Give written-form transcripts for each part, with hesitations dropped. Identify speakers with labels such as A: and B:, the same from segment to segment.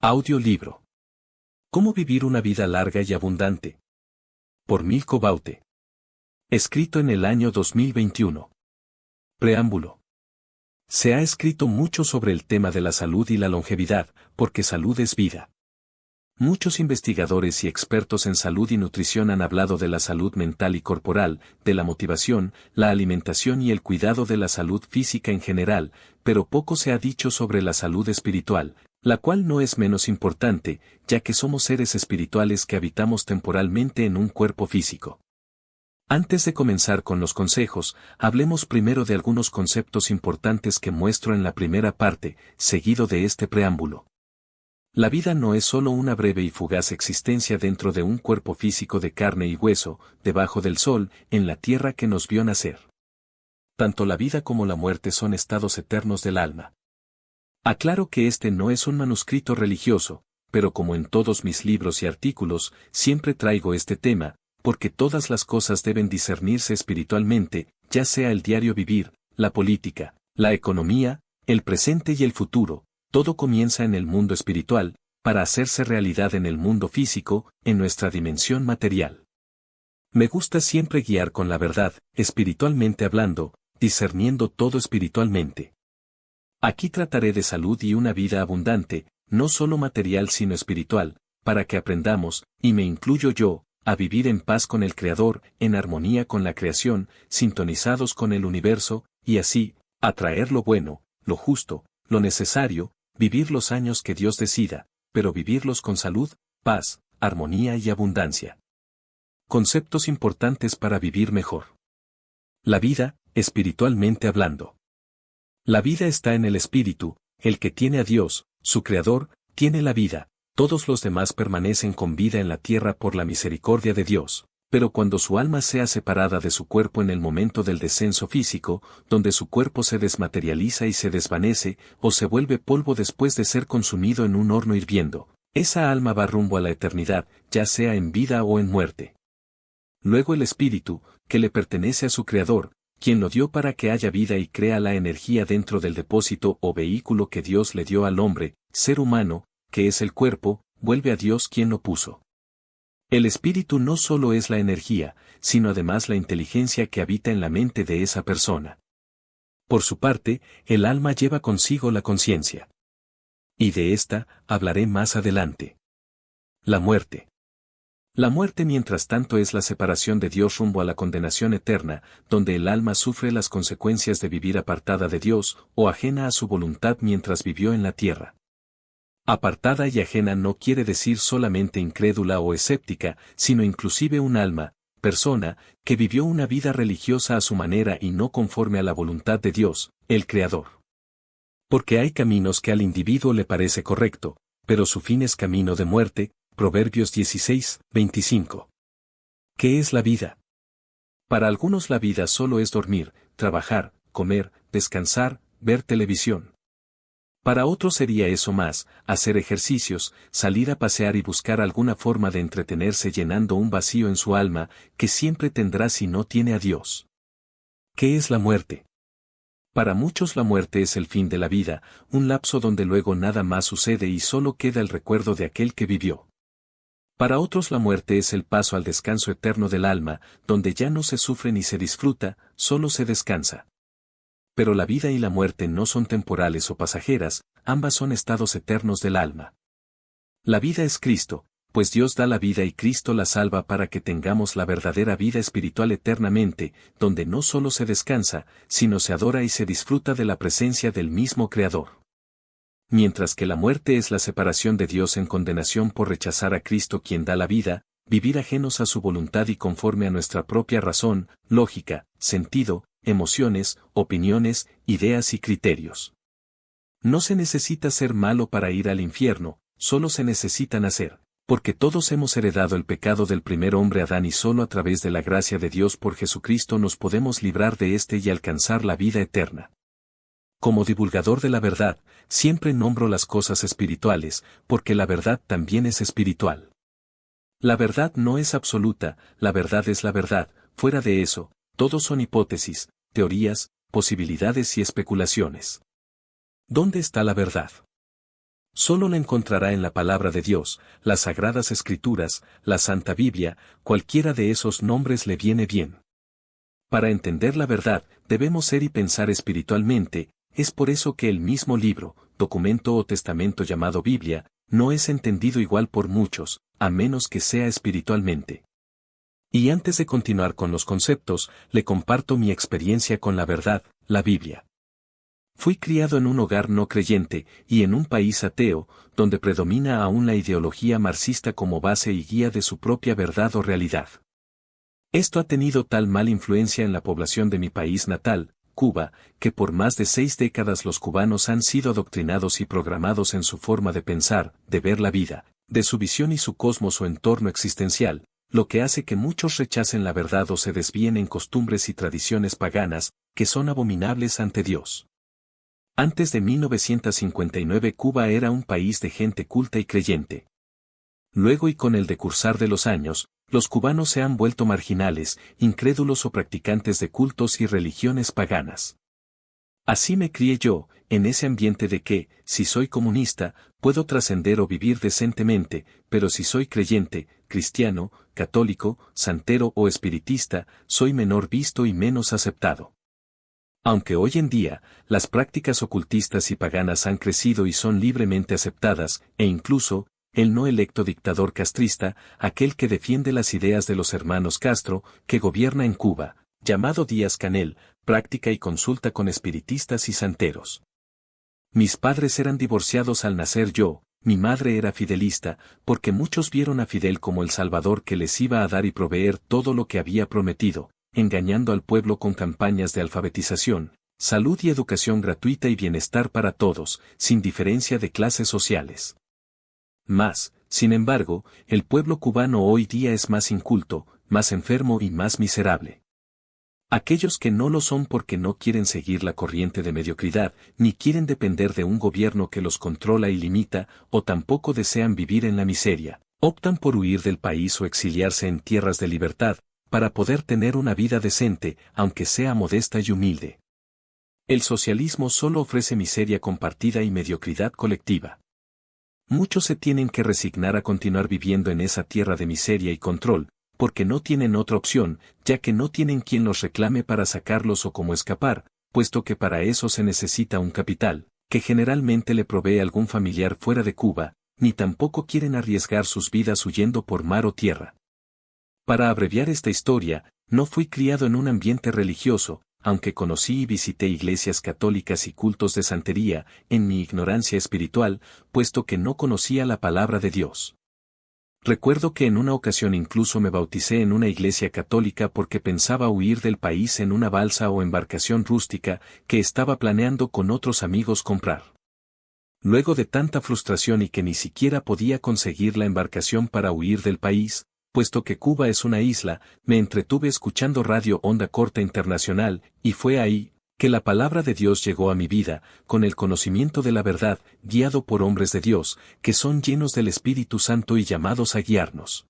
A: Audiolibro. ¿Cómo vivir una vida larga y abundante? Por Milko Baute. Escrito en el año 2021. Preámbulo. Se ha escrito mucho sobre el tema de la salud y la longevidad, porque salud es vida. Muchos investigadores y expertos en salud y nutrición han hablado de la salud mental y corporal, de la motivación, la alimentación y el cuidado de la salud física en general, pero poco se ha dicho sobre la salud espiritual, la cual no es menos importante, ya que somos seres espirituales que habitamos temporalmente en un cuerpo físico. Antes de comenzar con los consejos, hablemos primero de algunos conceptos importantes que muestro en la primera parte, seguido de este preámbulo. La vida no es solo una breve y fugaz existencia dentro de un cuerpo físico de carne y hueso, debajo del sol, en la tierra que nos vio nacer. Tanto la vida como la muerte son estados eternos del alma. Aclaro que este no es un manuscrito religioso, pero como en todos mis libros y artículos, siempre traigo este tema, porque todas las cosas deben discernirse espiritualmente, ya sea el diario vivir, la política, la economía, el presente y el futuro, todo comienza en el mundo espiritual, para hacerse realidad en el mundo físico, en nuestra dimensión material. Me gusta siempre guiar con la verdad, espiritualmente hablando, discerniendo todo espiritualmente. Aquí trataré de salud y una vida abundante, no solo material sino espiritual, para que aprendamos, y me incluyo yo, a vivir en paz con el Creador, en armonía con la creación, sintonizados con el universo, y así, atraer lo bueno, lo justo, lo necesario, vivir los años que Dios decida, pero vivirlos con salud, paz, armonía y abundancia. Conceptos importantes para vivir mejor. La vida, espiritualmente hablando. La vida está en el espíritu, el que tiene a Dios, su Creador, tiene la vida, todos los demás permanecen con vida en la tierra por la misericordia de Dios, pero cuando su alma sea separada de su cuerpo en el momento del descenso físico, donde su cuerpo se desmaterializa y se desvanece, o se vuelve polvo después de ser consumido en un horno hirviendo, esa alma va rumbo a la eternidad, ya sea en vida o en muerte. Luego el espíritu, que le pertenece a su Creador, quien lo dio para que haya vida y crea la energía dentro del depósito o vehículo que Dios le dio al hombre, ser humano, que es el cuerpo, vuelve a Dios quien lo puso. El espíritu no solo es la energía, sino además la inteligencia que habita en la mente de esa persona. Por su parte, el alma lleva consigo la conciencia. Y de esta, hablaré más adelante. La muerte. La muerte mientras tanto es la separación de Dios rumbo a la condenación eterna, donde el alma sufre las consecuencias de vivir apartada de Dios, o ajena a su voluntad mientras vivió en la tierra. Apartada y ajena no quiere decir solamente incrédula o escéptica, sino inclusive un alma, persona, que vivió una vida religiosa a su manera y no conforme a la voluntad de Dios, el Creador. Porque hay caminos que al individuo le parece correcto, pero su fin es camino de muerte. Proverbios 16, 25. ¿Qué es la vida? Para algunos la vida solo es dormir, trabajar, comer, descansar, ver televisión. Para otros sería eso más, hacer ejercicios, salir a pasear y buscar alguna forma de entretenerse llenando un vacío en su alma, que siempre tendrá si no tiene a Dios. ¿Qué es la muerte? Para muchos la muerte es el fin de la vida, un lapso donde luego nada más sucede y solo queda el recuerdo de aquel que vivió. Para otros la muerte es el paso al descanso eterno del alma, donde ya no se sufre ni se disfruta, solo se descansa. Pero la vida y la muerte no son temporales o pasajeras, ambas son estados eternos del alma. La vida es Cristo, pues Dios da la vida y Cristo la salva para que tengamos la verdadera vida espiritual eternamente, donde no solo se descansa, sino se adora y se disfruta de la presencia del mismo Creador. Mientras que la muerte es la separación de Dios en condenación por rechazar a Cristo quien da la vida, vivir ajenos a su voluntad y conforme a nuestra propia razón, lógica, sentido, emociones, opiniones, ideas y criterios. No se necesita ser malo para ir al infierno, solo se necesita nacer, porque todos hemos heredado el pecado del primer hombre Adán y solo a través de la gracia de Dios por Jesucristo nos podemos librar de éste y alcanzar la vida eterna. Como divulgador de la verdad, siempre nombro las cosas espirituales, porque la verdad también es espiritual. La verdad no es absoluta, la verdad es la verdad, fuera de eso, todos son hipótesis, teorías, posibilidades y especulaciones. ¿Dónde está la verdad? Solo la encontrará en la palabra de Dios, las Sagradas Escrituras, la Santa Biblia, cualquiera de esos nombres le viene bien. Para entender la verdad, debemos ser y pensar espiritualmente, es por eso que el mismo libro, documento o testamento llamado Biblia, no es entendido igual por muchos, a menos que sea espiritualmente. Y antes de continuar con los conceptos, le comparto mi experiencia con la verdad, la Biblia. Fui criado en un hogar no creyente, y en un país ateo, donde predomina aún la ideología marxista como base y guía de su propia verdad o realidad. Esto ha tenido tal mala influencia en la población de mi país natal, Cuba, que por más de 6 décadas los cubanos han sido adoctrinados y programados en su forma de pensar, de ver la vida, de su visión y su cosmos o entorno existencial, lo que hace que muchos rechacen la verdad o se desvíen en costumbres y tradiciones paganas, que son abominables ante Dios. Antes de 1959 Cuba era un país de gente culta y creyente. Luego y con el decursar de los años, los cubanos se han vuelto marginales, incrédulos o practicantes de cultos y religiones paganas. Así me crié yo, en ese ambiente de que, si soy comunista, puedo trascender o vivir decentemente, pero si soy creyente, cristiano, católico, santero o espiritista, soy menor visto y menos aceptado. Aunque hoy en día, las prácticas ocultistas y paganas han crecido y son libremente aceptadas, e incluso, el no electo dictador castrista, aquel que defiende las ideas de los hermanos Castro, que gobierna en Cuba, llamado Díaz-Canel, práctica y consulta con espiritistas y santeros. Mis padres eran divorciados al nacer yo, mi madre era fidelista, porque muchos vieron a Fidel como el salvador que les iba a dar y proveer todo lo que había prometido, engañando al pueblo con campañas de alfabetización, salud y educación gratuita y bienestar para todos, sin diferencia de clases sociales. Mas, sin embargo, el pueblo cubano hoy día es más inculto, más enfermo y más miserable. Aquellos que no lo son porque no quieren seguir la corriente de mediocridad, ni quieren depender de un gobierno que los controla y limita, o tampoco desean vivir en la miseria, optan por huir del país o exiliarse en tierras de libertad, para poder tener una vida decente, aunque sea modesta y humilde. El socialismo solo ofrece miseria compartida y mediocridad colectiva. Muchos se tienen que resignar a continuar viviendo en esa tierra de miseria y control, porque no tienen otra opción, ya que no tienen quien los reclame para sacarlos o cómo escapar, puesto que para eso se necesita un capital, que generalmente le provee algún familiar fuera de Cuba, ni tampoco quieren arriesgar sus vidas huyendo por mar o tierra. Para abreviar esta historia, no fui criado en un ambiente religioso, aunque conocí y visité iglesias católicas y cultos de santería, en mi ignorancia espiritual, puesto que no conocía la palabra de Dios. Recuerdo que en una ocasión incluso me bauticé en una iglesia católica porque pensaba huir del país en una balsa o embarcación rústica que estaba planeando con otros amigos comprar. Luego de tanta frustración y que ni siquiera podía conseguir la embarcación para huir del país, puesto que Cuba es una isla, me entretuve escuchando Radio Onda Corta Internacional, y fue ahí, que la palabra de Dios llegó a mi vida, con el conocimiento de la verdad, guiado por hombres de Dios, que son llenos del Espíritu Santo y llamados a guiarnos.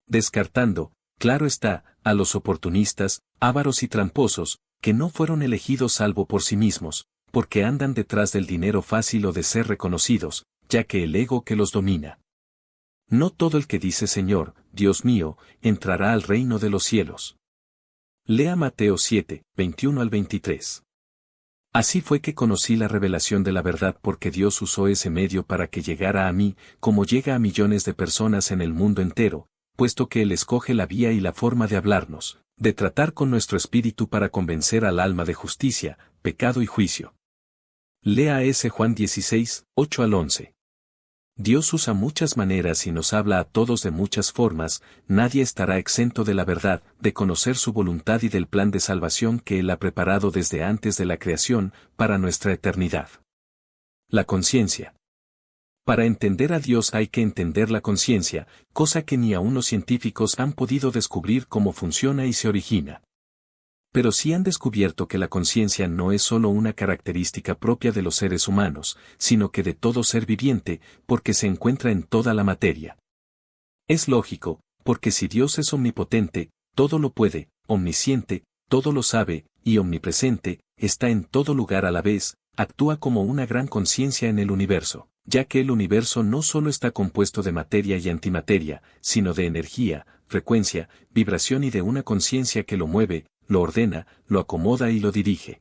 A: Descartando, claro está, a los oportunistas, ávaros y tramposos, que no fueron elegidos salvo por sí mismos, porque andan detrás del dinero fácil o de ser reconocidos, ya que el ego que los domina. No todo el que dice Señor, Dios mío, entrará al reino de los cielos. Lea Mateo 7, 21 al 23. Así fue que conocí la revelación de la verdad porque Dios usó ese medio para que llegara a mí, como llega a millones de personas en el mundo entero, puesto que Él escoge la vía y la forma de hablarnos, de tratar con nuestro espíritu para convencer al alma de justicia, pecado y juicio. Lea ese Juan 16, 8 al 11. Dios usa muchas maneras y nos habla a todos de muchas formas, nadie estará exento de la verdad, de conocer su voluntad y del plan de salvación que Él ha preparado desde antes de la creación, para nuestra eternidad. La conciencia. Para entender a Dios hay que entender la conciencia, cosa que ni aun los científicos han podido descubrir cómo funciona y se origina. Pero sí han descubierto que la conciencia no es solo una característica propia de los seres humanos, sino que de todo ser viviente, porque se encuentra en toda la materia. Es lógico, porque si Dios es omnipotente, todo lo puede, omnisciente, todo lo sabe, y omnipresente, está en todo lugar a la vez, actúa como una gran conciencia en el universo. Ya que el universo no solo está compuesto de materia y antimateria, sino de energía, frecuencia, vibración y de una conciencia que lo mueve, lo ordena, lo acomoda y lo dirige.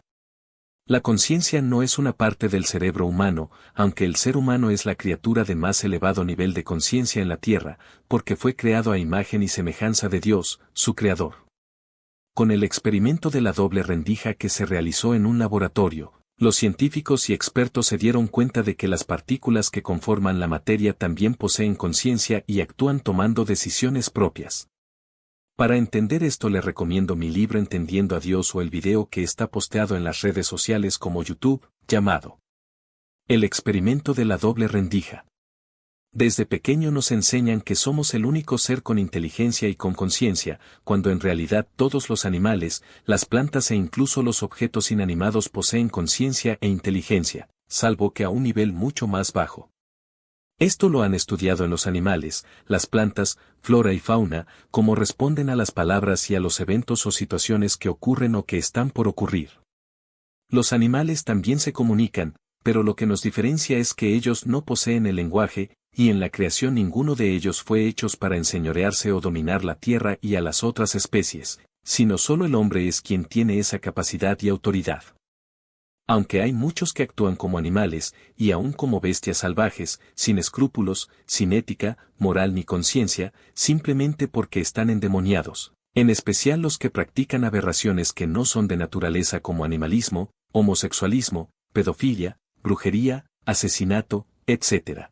A: La conciencia no es una parte del cerebro humano, aunque el ser humano es la criatura de más elevado nivel de conciencia en la Tierra, porque fue creado a imagen y semejanza de Dios, su creador. Con el experimento de la doble rendija que se realizó en un laboratorio, los científicos y expertos se dieron cuenta de que las partículas que conforman la materia también poseen conciencia y actúan tomando decisiones propias. Para entender esto le recomiendo mi libro Entendiendo a Dios o el video que está posteado en las redes sociales como YouTube, llamado El experimento de la doble rendija. Desde pequeño nos enseñan que somos el único ser con inteligencia y con conciencia, cuando en realidad todos los animales, las plantas e incluso los objetos inanimados poseen conciencia e inteligencia, salvo que a un nivel mucho más bajo. Esto lo han estudiado en los animales, las plantas, flora y fauna, cómo responden a las palabras y a los eventos o situaciones que ocurren o que están por ocurrir. Los animales también se comunican, pero lo que nos diferencia es que ellos no poseen el lenguaje, y en la creación ninguno de ellos fue hechos para enseñorearse o dominar la tierra y a las otras especies, sino solo el hombre es quien tiene esa capacidad y autoridad. Aunque hay muchos que actúan como animales, y aún como bestias salvajes, sin escrúpulos, sin ética, moral ni conciencia, simplemente porque están endemoniados, en especial los que practican aberraciones que no son de naturaleza como animalismo, homosexualismo, pedofilia, brujería, asesinato, etc.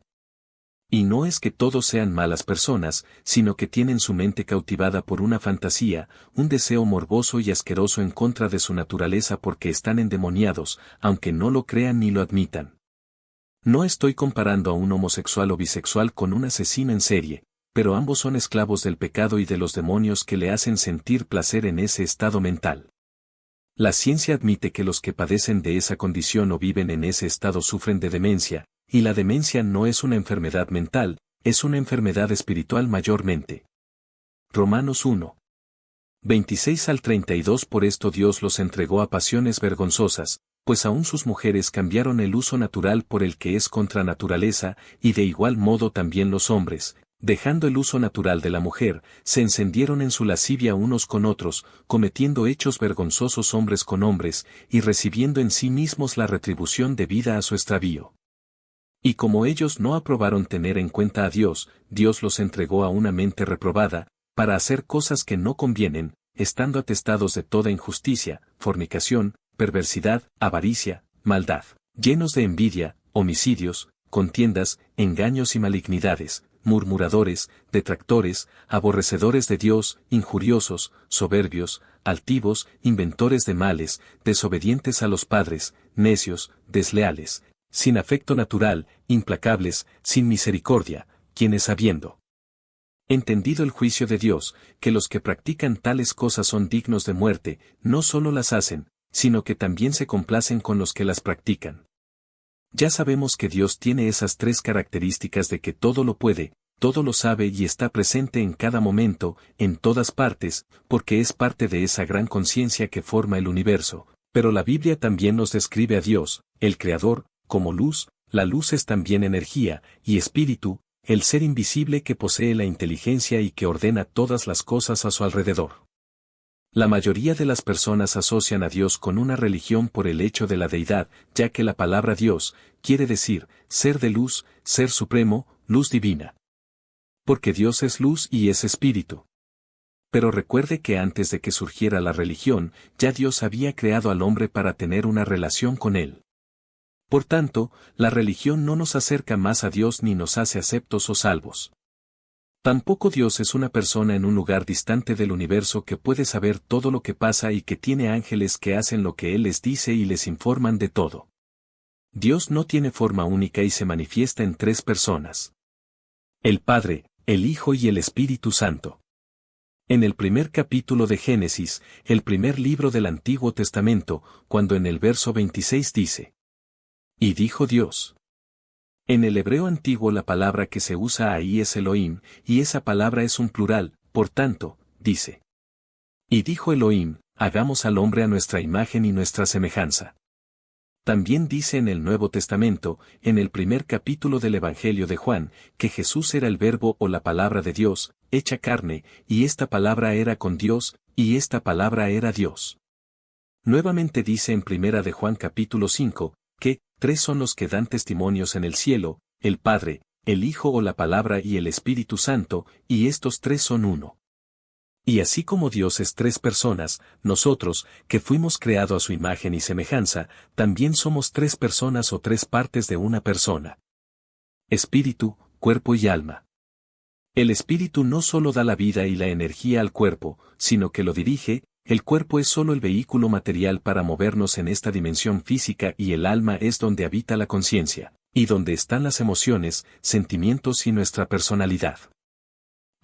A: Y no es que todos sean malas personas, sino que tienen su mente cautivada por una fantasía, un deseo morboso y asqueroso en contra de su naturaleza porque están endemoniados, aunque no lo crean ni lo admitan. No estoy comparando a un homosexual o bisexual con un asesino en serie, pero ambos son esclavos del pecado y de los demonios que le hacen sentir placer en ese estado mental. La ciencia admite que los que padecen de esa condición o viven en ese estado sufren de demencia, y la demencia no es una enfermedad mental, es una enfermedad espiritual mayormente. Romanos 1. 26 al 32. Por esto Dios los entregó a pasiones vergonzosas, pues aún sus mujeres cambiaron el uso natural por el que es contra naturaleza, y de igual modo también los hombres, dejando el uso natural de la mujer, se encendieron en su lascivia unos con otros, cometiendo hechos vergonzosos hombres con hombres, y recibiendo en sí mismos la retribución debida a su extravío. Y como ellos no aprobaron tener en cuenta a Dios, Dios los entregó a una mente reprobada, para hacer cosas que no convienen, estando atestados de toda injusticia, fornicación, perversidad, avaricia, maldad, llenos de envidia, homicidios, contiendas, engaños y malignidades, murmuradores, detractores, aborrecedores de Dios, injuriosos, soberbios, altivos, inventores de males, desobedientes a los padres, necios, desleales, sin afecto natural, implacables, sin misericordia, quienes habiendo entendido el juicio de Dios, que los que practican tales cosas son dignos de muerte, no solo las hacen, sino que también se complacen con los que las practican. Ya sabemos que Dios tiene esas tres características de que todo lo puede, todo lo sabe y está presente en cada momento, en todas partes, porque es parte de esa gran conciencia que forma el universo, pero la Biblia también nos describe a Dios, el Creador, como luz. La luz es también energía, y espíritu, el ser invisible que posee la inteligencia y que ordena todas las cosas a su alrededor. La mayoría de las personas asocian a Dios con una religión por el hecho de la deidad, ya que la palabra Dios quiere decir ser de luz, ser supremo, luz divina. Porque Dios es luz y es espíritu. Pero recuerde que antes de que surgiera la religión, ya Dios había creado al hombre para tener una relación con él. Por tanto, la religión no nos acerca más a Dios ni nos hace aceptos o salvos. Tampoco Dios es una persona en un lugar distante del universo que puede saber todo lo que pasa y que tiene ángeles que hacen lo que Él les dice y les informan de todo. Dios no tiene forma única y se manifiesta en tres personas: el Padre, el Hijo y el Espíritu Santo. En el primer capítulo de Génesis, el primer libro del Antiguo Testamento, cuando en el verso 26 dice: y dijo Dios. En el hebreo antiguo la palabra que se usa ahí es Elohim, y esa palabra es un plural, por tanto, dice: y dijo Elohim, hagamos al hombre a nuestra imagen y nuestra semejanza. También dice en el Nuevo Testamento, en el primer capítulo del Evangelio de Juan, que Jesús era el Verbo o la palabra de Dios, hecha carne, y esta palabra era con Dios, y esta palabra era Dios. Nuevamente dice en primera de Juan capítulo 5, que, tres son los que dan testimonios en el cielo, el Padre, el Hijo o la palabra y el Espíritu Santo, y estos tres son uno. Y así como Dios es tres personas, nosotros, que fuimos creados a su imagen y semejanza, también somos tres personas o tres partes de una persona. Espíritu, cuerpo y alma. El espíritu no solo da la vida y la energía al cuerpo, sino que lo dirige. El cuerpo es solo el vehículo material para movernos en esta dimensión física y el alma es donde habita la conciencia, y donde están las emociones, sentimientos y nuestra personalidad.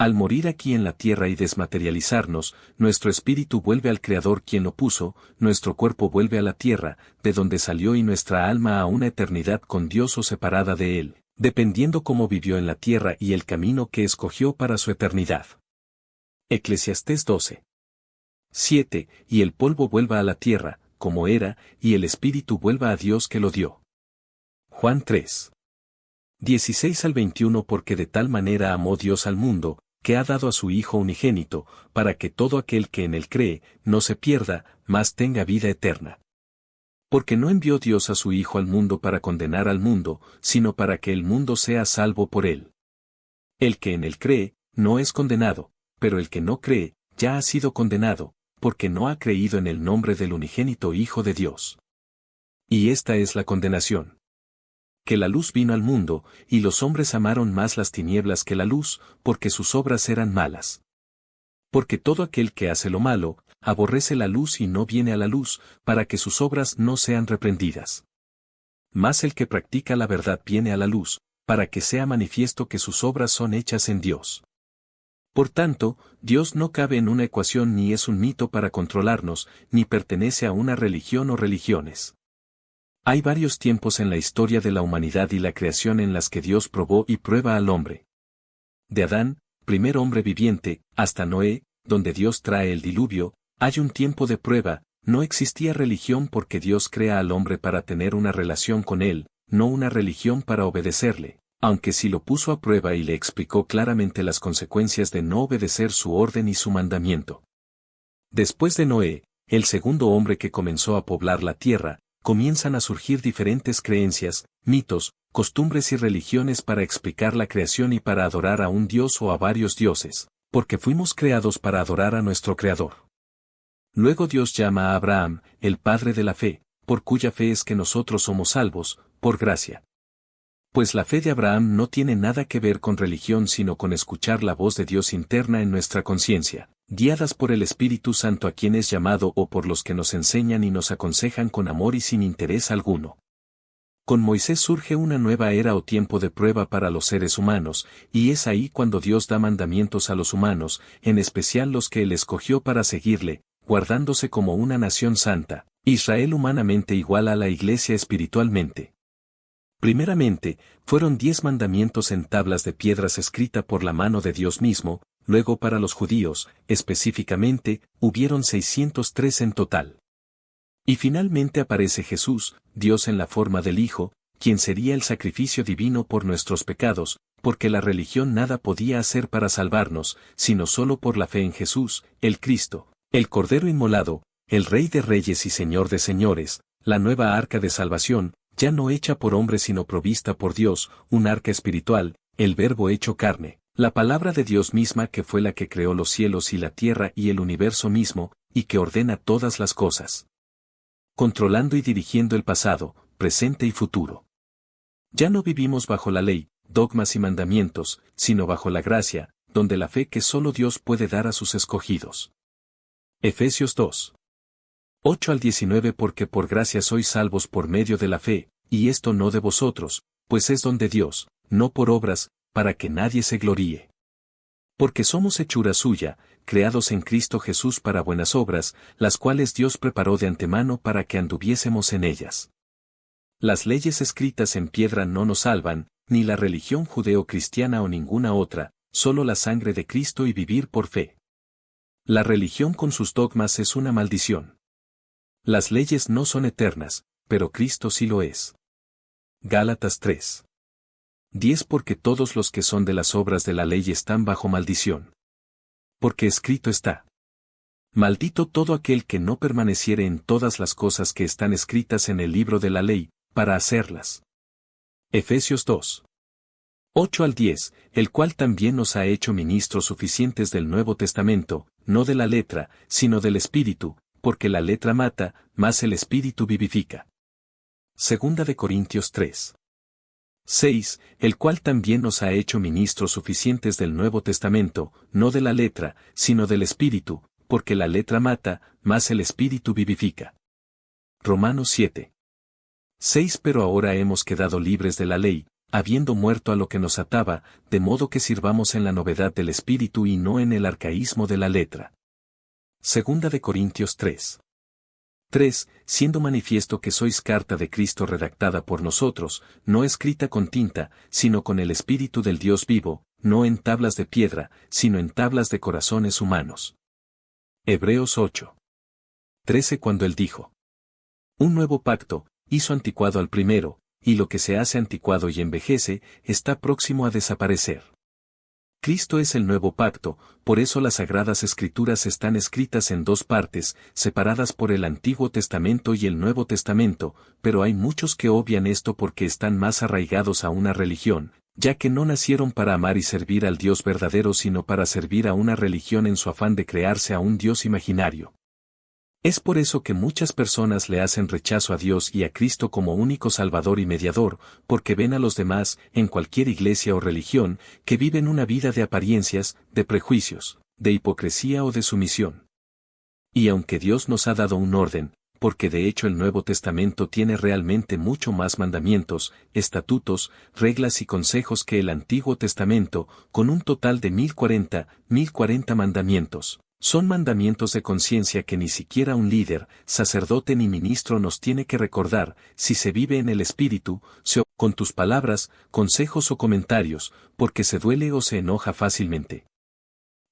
A: Al morir aquí en la tierra y desmaterializarnos, nuestro espíritu vuelve al Creador quien lo puso, nuestro cuerpo vuelve a la tierra, de donde salió y nuestra alma a una eternidad con Dios o separada de Él, dependiendo cómo vivió en la tierra y el camino que escogió para su eternidad. Eclesiastés 12. 7. Y el polvo vuelva a la tierra, como era, y el espíritu vuelva a Dios que lo dio. Juan 3. 16 al 21 Porque de tal manera amó Dios al mundo, que ha dado a su Hijo unigénito, para que todo aquel que en él cree, no se pierda, mas tenga vida eterna. Porque no envió Dios a su Hijo al mundo para condenar al mundo, sino para que el mundo sea salvo por él. El que en él cree, no es condenado, pero el que no cree, ya ha sido condenado, porque no ha creído en el nombre del unigénito Hijo de Dios. Y esta es la condenación. Que la luz vino al mundo, y los hombres amaron más las tinieblas que la luz, porque sus obras eran malas. Porque todo aquel que hace lo malo, aborrece la luz y no viene a la luz, para que sus obras no sean reprendidas. Mas el que practica la verdad viene a la luz, para que sea manifiesto que sus obras son hechas en Dios. Por tanto, Dios no cabe en una ecuación ni es un mito para controlarnos, ni pertenece a una religión o religiones. Hay varios tiempos en la historia de la humanidad y la creación en las que Dios probó y prueba al hombre. De Adán, primer hombre viviente, hasta Noé, donde Dios trae el diluvio, hay un tiempo de prueba. No existía religión porque Dios crea al hombre para tener una relación con él, no una religión para obedecerle, aunque sí lo puso a prueba y le explicó claramente las consecuencias de no obedecer su orden y su mandamiento. Después de Noé, el segundo hombre que comenzó a poblar la tierra, comienzan a surgir diferentes creencias, mitos, costumbres y religiones para explicar la creación y para adorar a un dios o a varios dioses, porque fuimos creados para adorar a nuestro Creador. Luego Dios llama a Abraham, el padre de la fe, por cuya fe es que nosotros somos salvos, por gracia. Pues la fe de Abraham no tiene nada que ver con religión sino con escuchar la voz de Dios interna en nuestra conciencia, guiadas por el Espíritu Santo a quien es llamado o por los que nos enseñan y nos aconsejan con amor y sin interés alguno. Con Moisés surge una nueva era o tiempo de prueba para los seres humanos, y es ahí cuando Dios da mandamientos a los humanos, en especial los que él escogió para seguirle, guardándose como una nación santa, Israel humanamente igual a la Iglesia espiritualmente. Primeramente, fueron 10 mandamientos en tablas de piedras escrita por la mano de Dios mismo, luego para los judíos, específicamente, hubieron 603 en total. Y finalmente aparece Jesús, Dios en la forma del Hijo, quien sería el sacrificio divino por nuestros pecados, porque la religión nada podía hacer para salvarnos, sino solo por la fe en Jesús, el Cristo, el Cordero inmolado, el Rey de Reyes y Señor de Señores, la nueva arca de salvación, ya no hecha por hombres sino provista por Dios, un arca espiritual, el Verbo hecho carne, la palabra de Dios misma que fue la que creó los cielos y la tierra y el universo mismo, y que ordena todas las cosas, controlando y dirigiendo el pasado, presente y futuro. Ya no vivimos bajo la ley, dogmas y mandamientos, sino bajo la gracia, donde la fe que solo Dios puede dar a sus escogidos. Efesios 2. 8 al 19 Porque por gracia sois salvos por medio de la fe, y esto no de vosotros, pues es don de Dios, no por obras, para que nadie se gloríe. Porque somos hechura suya, creados en Cristo Jesús para buenas obras, las cuales Dios preparó de antemano para que anduviésemos en ellas. Las leyes escritas en piedra no nos salvan, ni la religión judeo-cristiana o ninguna otra, solo la sangre de Cristo y vivir por fe. La religión con sus dogmas es una maldición. Las leyes no son eternas, pero Cristo sí lo es. Gálatas 3. 10 Porque todos los que son de las obras de la ley están bajo maldición. Porque escrito está: maldito todo aquel que no permaneciere en todas las cosas que están escritas en el libro de la ley, para hacerlas. Efesios 2. 8 al 10, el cual también nos ha hecho ministros suficientes del Nuevo Testamento, no de la letra, sino del Espíritu, porque la letra mata, mas el Espíritu vivifica. Segunda de Corintios 3. 6, el cual también nos ha hecho ministros suficientes del Nuevo Testamento, no de la letra, sino del Espíritu, porque la letra mata, mas el Espíritu vivifica. Romanos 7. 6 Pero ahora hemos quedado libres de la ley, habiendo muerto a lo que nos ataba, de modo que sirvamos en la novedad del Espíritu y no en el arcaísmo de la letra. Segunda de Corintios 3. 3. Siendo manifiesto que sois carta de Cristo redactada por nosotros, no escrita con tinta, sino con el Espíritu del Dios vivo, no en tablas de piedra, sino en tablas de corazones humanos. Hebreos 8. 13 Cuando él dijo: un nuevo pacto, hizo anticuado al primero, y lo que se hace anticuado y envejece, está próximo a desaparecer. Cristo es el nuevo pacto, por eso las Sagradas Escrituras están escritas en dos partes, separadas por el Antiguo Testamento y el Nuevo Testamento, pero hay muchos que obvian esto porque están más arraigados a una religión, ya que no nacieron para amar y servir al Dios verdadero sino para servir a una religión en su afán de crearse a un Dios imaginario. Es por eso que muchas personas le hacen rechazo a Dios y a Cristo como único Salvador y mediador, porque ven a los demás, en cualquier iglesia o religión, que viven una vida de apariencias, de prejuicios, de hipocresía o de sumisión. Y aunque Dios nos ha dado un orden, porque de hecho el Nuevo Testamento tiene realmente mucho más mandamientos, estatutos, reglas y consejos que el Antiguo Testamento, con un total de 1040 mandamientos. Son mandamientos de conciencia que ni siquiera un líder, sacerdote ni ministro nos tiene que recordar, si se vive en el Espíritu, con tus palabras, consejos o comentarios, porque se duele o se enoja fácilmente.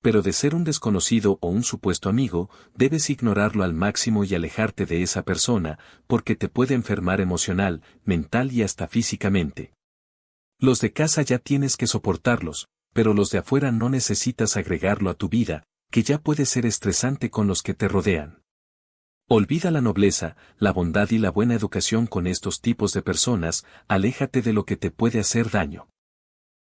A: Pero de ser un desconocido o un supuesto amigo, debes ignorarlo al máximo y alejarte de esa persona, porque te puede enfermar emocional, mental y hasta físicamente. Los de casa ya tienes que soportarlos, pero los de afuera no necesitas agregarlo a tu vida, que ya puede ser estresante con los que te rodean. Olvida la nobleza, la bondad y la buena educación con estos tipos de personas, aléjate de lo que te puede hacer daño.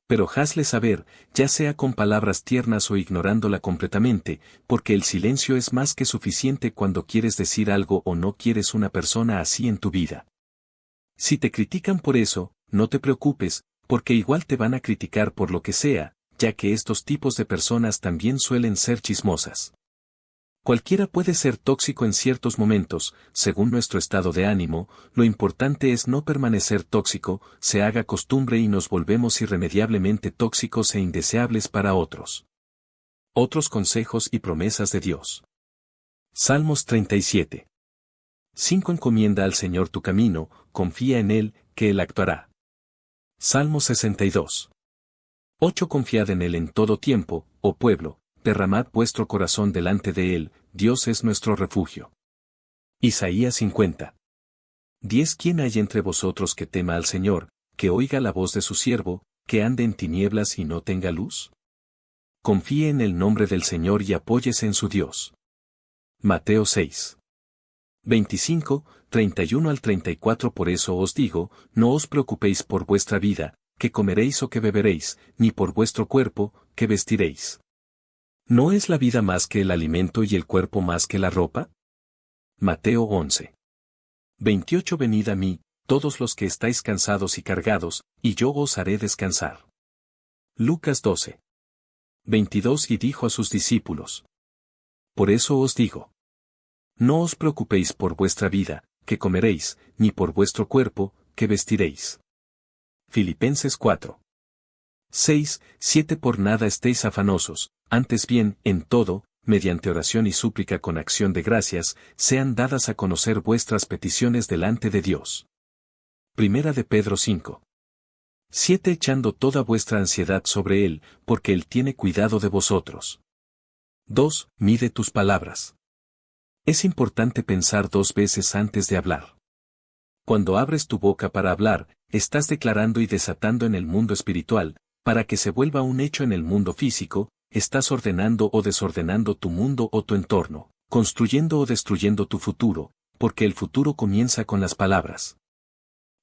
A: Pero hazle saber, ya sea con palabras tiernas o ignorándola completamente, porque el silencio es más que suficiente cuando quieres decir algo o no quieres una persona así en tu vida. Si te critican por eso, no te preocupes, porque igual te van a criticar por lo que sea, ya que estos tipos de personas también suelen ser chismosas. Cualquiera puede ser tóxico en ciertos momentos, según nuestro estado de ánimo, lo importante es no permanecer tóxico, se haga costumbre y nos volvemos irremediablemente tóxicos e indeseables para otros. Otros consejos y promesas de Dios. Salmos 37. 5 Encomienda al Señor tu camino, confía en Él, que Él actuará. Salmo 62. 8 Confiad en Él en todo tiempo, oh pueblo, derramad vuestro corazón delante de Él, Dios es nuestro refugio. Isaías 50. 10 ¿Quién hay entre vosotros que tema al Señor, que oiga la voz de su siervo, que ande en tinieblas y no tenga luz? Confíe en el nombre del Señor y apóyese en su Dios. Mateo 6. 25, 31 al 34 Por eso os digo, no os preocupéis por vuestra vida, que comeréis o que beberéis, ni por vuestro cuerpo, que vestiréis. ¿No es la vida más que el alimento y el cuerpo más que la ropa? Mateo 11. 28 Venid a mí, todos los que estáis cansados y cargados, y yo os haré descansar. Lucas 12. 22 Y dijo a sus discípulos: por eso os digo, no os preocupéis por vuestra vida, que comeréis, ni por vuestro cuerpo, que vestiréis. Filipenses 4. 6, 7 Por nada estéis afanosos, antes bien, en todo, mediante oración y súplica con acción de gracias, sean dadas a conocer vuestras peticiones delante de Dios. Primera de Pedro 5. 7 Echando toda vuestra ansiedad sobre Él, porque Él tiene cuidado de vosotros. 2 Mide tus palabras. Es importante pensar 2 veces antes de hablar. Cuando abres tu boca para hablar, estás declarando y desatando en el mundo espiritual, para que se vuelva un hecho en el mundo físico, estás ordenando o desordenando tu mundo o tu entorno, construyendo o destruyendo tu futuro, porque el futuro comienza con las palabras.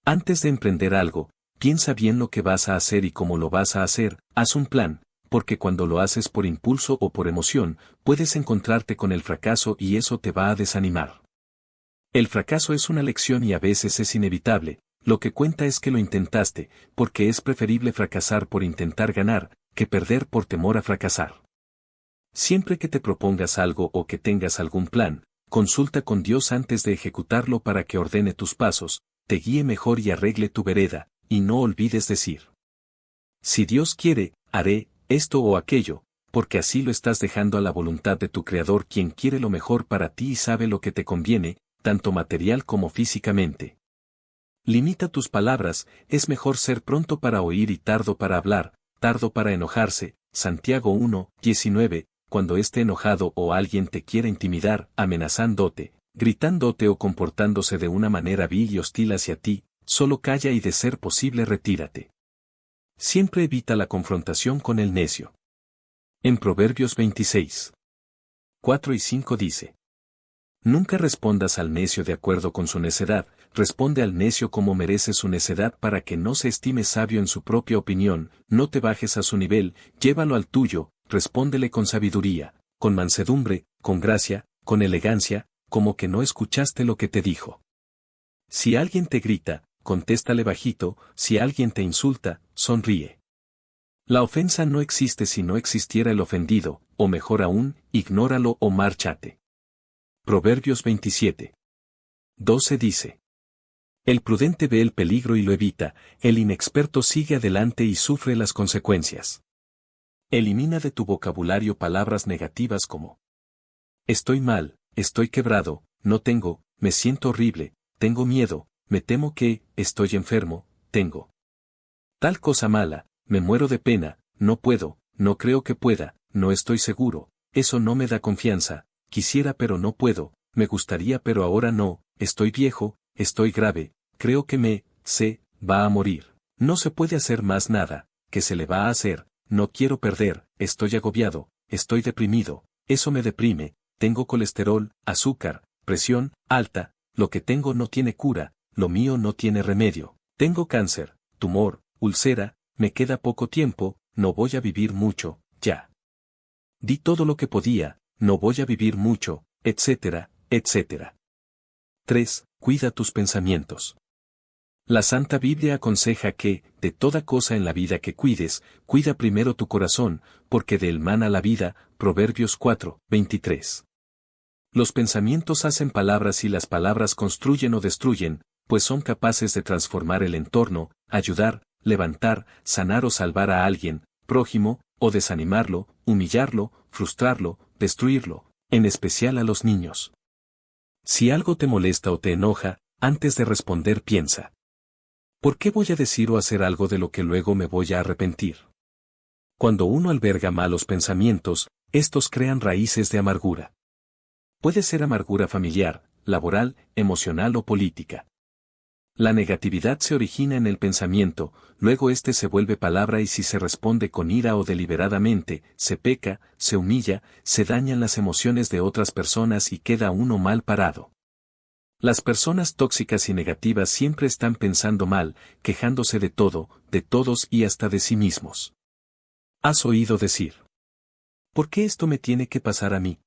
A: Antes de emprender algo, piensa bien lo que vas a hacer y cómo lo vas a hacer, haz un plan, porque cuando lo haces por impulso o por emoción, puedes encontrarte con el fracaso y eso te va a desanimar. El fracaso es una lección y a veces es inevitable, lo que cuenta es que lo intentaste, porque es preferible fracasar por intentar ganar, que perder por temor a fracasar. Siempre que te propongas algo o que tengas algún plan, consulta con Dios antes de ejecutarlo para que ordene tus pasos, te guíe mejor y arregle tu vereda, y no olvides decir: si Dios quiere, haré esto o aquello, porque así lo estás dejando a la voluntad de tu Creador, quien quiere lo mejor para ti y sabe lo que te conviene, tanto material como físicamente. Limita tus palabras, es mejor ser pronto para oír y tardo para hablar, tardo para enojarse. Santiago 1:19, cuando esté enojado o alguien te quiera intimidar, amenazándote, gritándote o comportándose de una manera vil y hostil hacia ti, solo calla y de ser posible retírate. Siempre evita la confrontación con el necio. En Proverbios 26, 4 y 5 dice: nunca respondas al necio de acuerdo con su necedad, responde al necio como merece su necedad para que no se estime sabio en su propia opinión, no te bajes a su nivel, llévalo al tuyo, respóndele con sabiduría, con mansedumbre, con gracia, con elegancia, como que no escuchaste lo que te dijo. Si alguien te grita, contéstale bajito, si alguien te insulta, sonríe. La ofensa no existe si no existiera el ofendido, o mejor aún, ignóralo o márchate. Proverbios 27, 12 dice: el prudente ve el peligro y lo evita, el inexperto sigue adelante y sufre las consecuencias. Elimina de tu vocabulario palabras negativas como: estoy mal, estoy quebrado, no tengo, me siento horrible, tengo miedo, me temo que, estoy enfermo, tengo tal cosa mala, me muero de pena, no puedo, no creo que pueda, no estoy seguro, eso no me da confianza, quisiera pero no puedo, me gustaría pero ahora no, estoy viejo, estoy grave, creo que va a morir, no se puede hacer más nada, ¿qué se le va a hacer? No quiero perder, estoy agobiado, estoy deprimido, eso me deprime, tengo colesterol, azúcar, presión alta, lo que tengo no tiene cura, lo mío no tiene remedio, tengo cáncer, tumor, úlcera, me queda poco tiempo, no voy a vivir mucho, ya. Di todo lo que podía, no voy a vivir mucho, etcétera, etcétera. 3. Cuida tus pensamientos. La Santa Biblia aconseja que, de toda cosa en la vida que cuides, cuida primero tu corazón, porque de él mana la vida. Proverbios 4:23. Los pensamientos hacen palabras y las palabras construyen o destruyen, pues son capaces de transformar el entorno, ayudar, levantar, sanar o salvar a alguien, prójimo, o desanimarlo, humillarlo, frustrarlo, destruirlo, en especial a los niños. Si algo te molesta o te enoja, antes de responder piensa: ¿por qué voy a decir o hacer algo de lo que luego me voy a arrepentir? Cuando uno alberga malos pensamientos, estos crean raíces de amargura. Puede ser amargura familiar, laboral, emocional o política. La negatividad se origina en el pensamiento, luego este se vuelve palabra y si se responde con ira o deliberadamente, se peca, se humilla, se dañan las emociones de otras personas y queda uno mal parado. Las personas tóxicas y negativas siempre están pensando mal, quejándose de todo, de todos y hasta de sí mismos. ¿Has oído decir: ¿por qué esto me tiene que pasar a mí?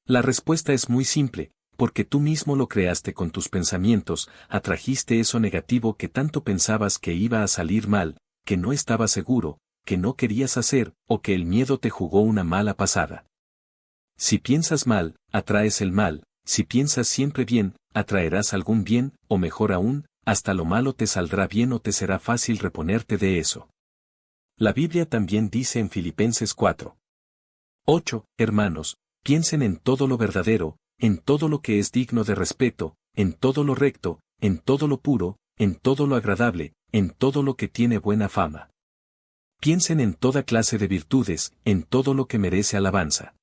A: La respuesta es muy simple: porque tú mismo lo creaste con tus pensamientos, atrajiste eso negativo que tanto pensabas que iba a salir mal, que no estabas seguro, que no querías hacer, o que el miedo te jugó una mala pasada. Si piensas mal, atraes el mal, si piensas siempre bien, atraerás algún bien, o mejor aún, hasta lo malo te saldrá bien o te será fácil reponerte de eso. La Biblia también dice en Filipenses 4:8, hermanos, piensen en todo lo verdadero, en todo lo que es digno de respeto, en todo lo recto, en todo lo puro, en todo lo agradable, en todo lo que tiene buena fama. Piensen en toda clase de virtudes, en todo lo que merece alabanza.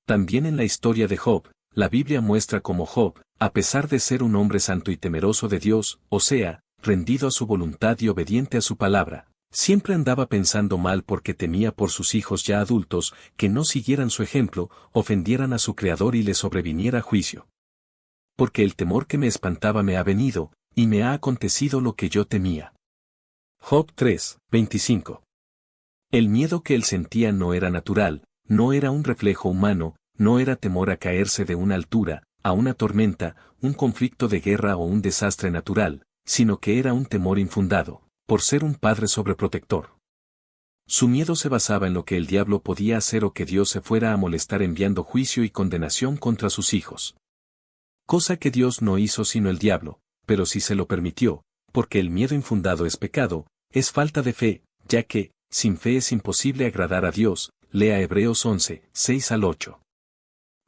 A: También en la historia de Job, la Biblia muestra cómo Job, a pesar de ser un hombre santo y temeroso de Dios, o sea, rendido a su voluntad y obediente a su palabra, siempre andaba pensando mal porque temía por sus hijos ya adultos que no siguieran su ejemplo, ofendieran a su Creador y le sobreviniera juicio. Porque el temor que me espantaba me ha venido, y me ha acontecido lo que yo temía. Job 3, 25. El miedo que él sentía no era natural, no era un reflejo humano, no era temor a caerse de una altura, a una tormenta, un conflicto de guerra o un desastre natural, sino que era un temor infundado, por ser un padre sobreprotector. Su miedo se basaba en lo que el diablo podía hacer o que Dios se fuera a molestar enviando juicio y condenación contra sus hijos. Cosa que Dios no hizo sino el diablo, pero sí se lo permitió, porque el miedo infundado es pecado, es falta de fe, ya que, sin fe es imposible agradar a Dios, lea Hebreos 11, 6 al 8.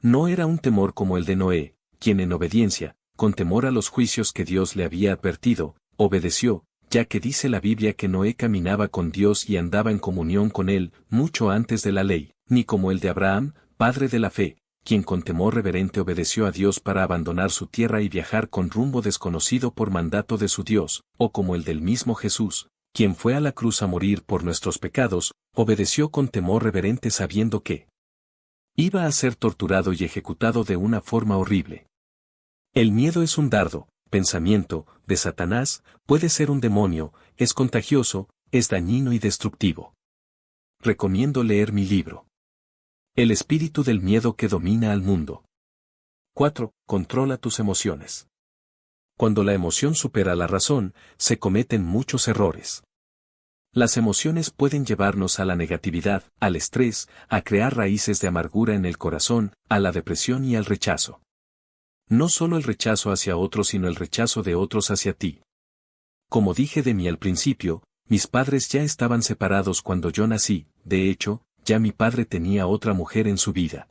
A: No era un temor como el de Noé, quien en obediencia, con temor a los juicios que Dios le había advertido, obedeció, ya que dice la Biblia que Noé caminaba con Dios y andaba en comunión con él, mucho antes de la ley, ni como el de Abraham, padre de la fe, quien con temor reverente obedeció a Dios para abandonar su tierra y viajar con rumbo desconocido por mandato de su Dios, o como el del mismo Jesús, quien fue a la cruz a morir por nuestros pecados, obedeció con temor reverente sabiendo que iba a ser torturado y ejecutado de una forma horrible. El miedo es un dardo, pensamiento, de Satanás, puede ser un demonio, es contagioso, es dañino y destructivo. Recomiendo leer mi libro. El espíritu del miedo que domina al mundo. 4. Controla tus emociones. Cuando la emoción supera la razón, se cometen muchos errores. Las emociones pueden llevarnos a la negatividad, al estrés, a crear raíces de amargura en el corazón, a la depresión y al rechazo. No solo el rechazo hacia otros sino el rechazo de otros hacia ti. Como dije de mí al principio, mis padres ya estaban separados cuando yo nací, de hecho, ya mi padre tenía otra mujer en su vida.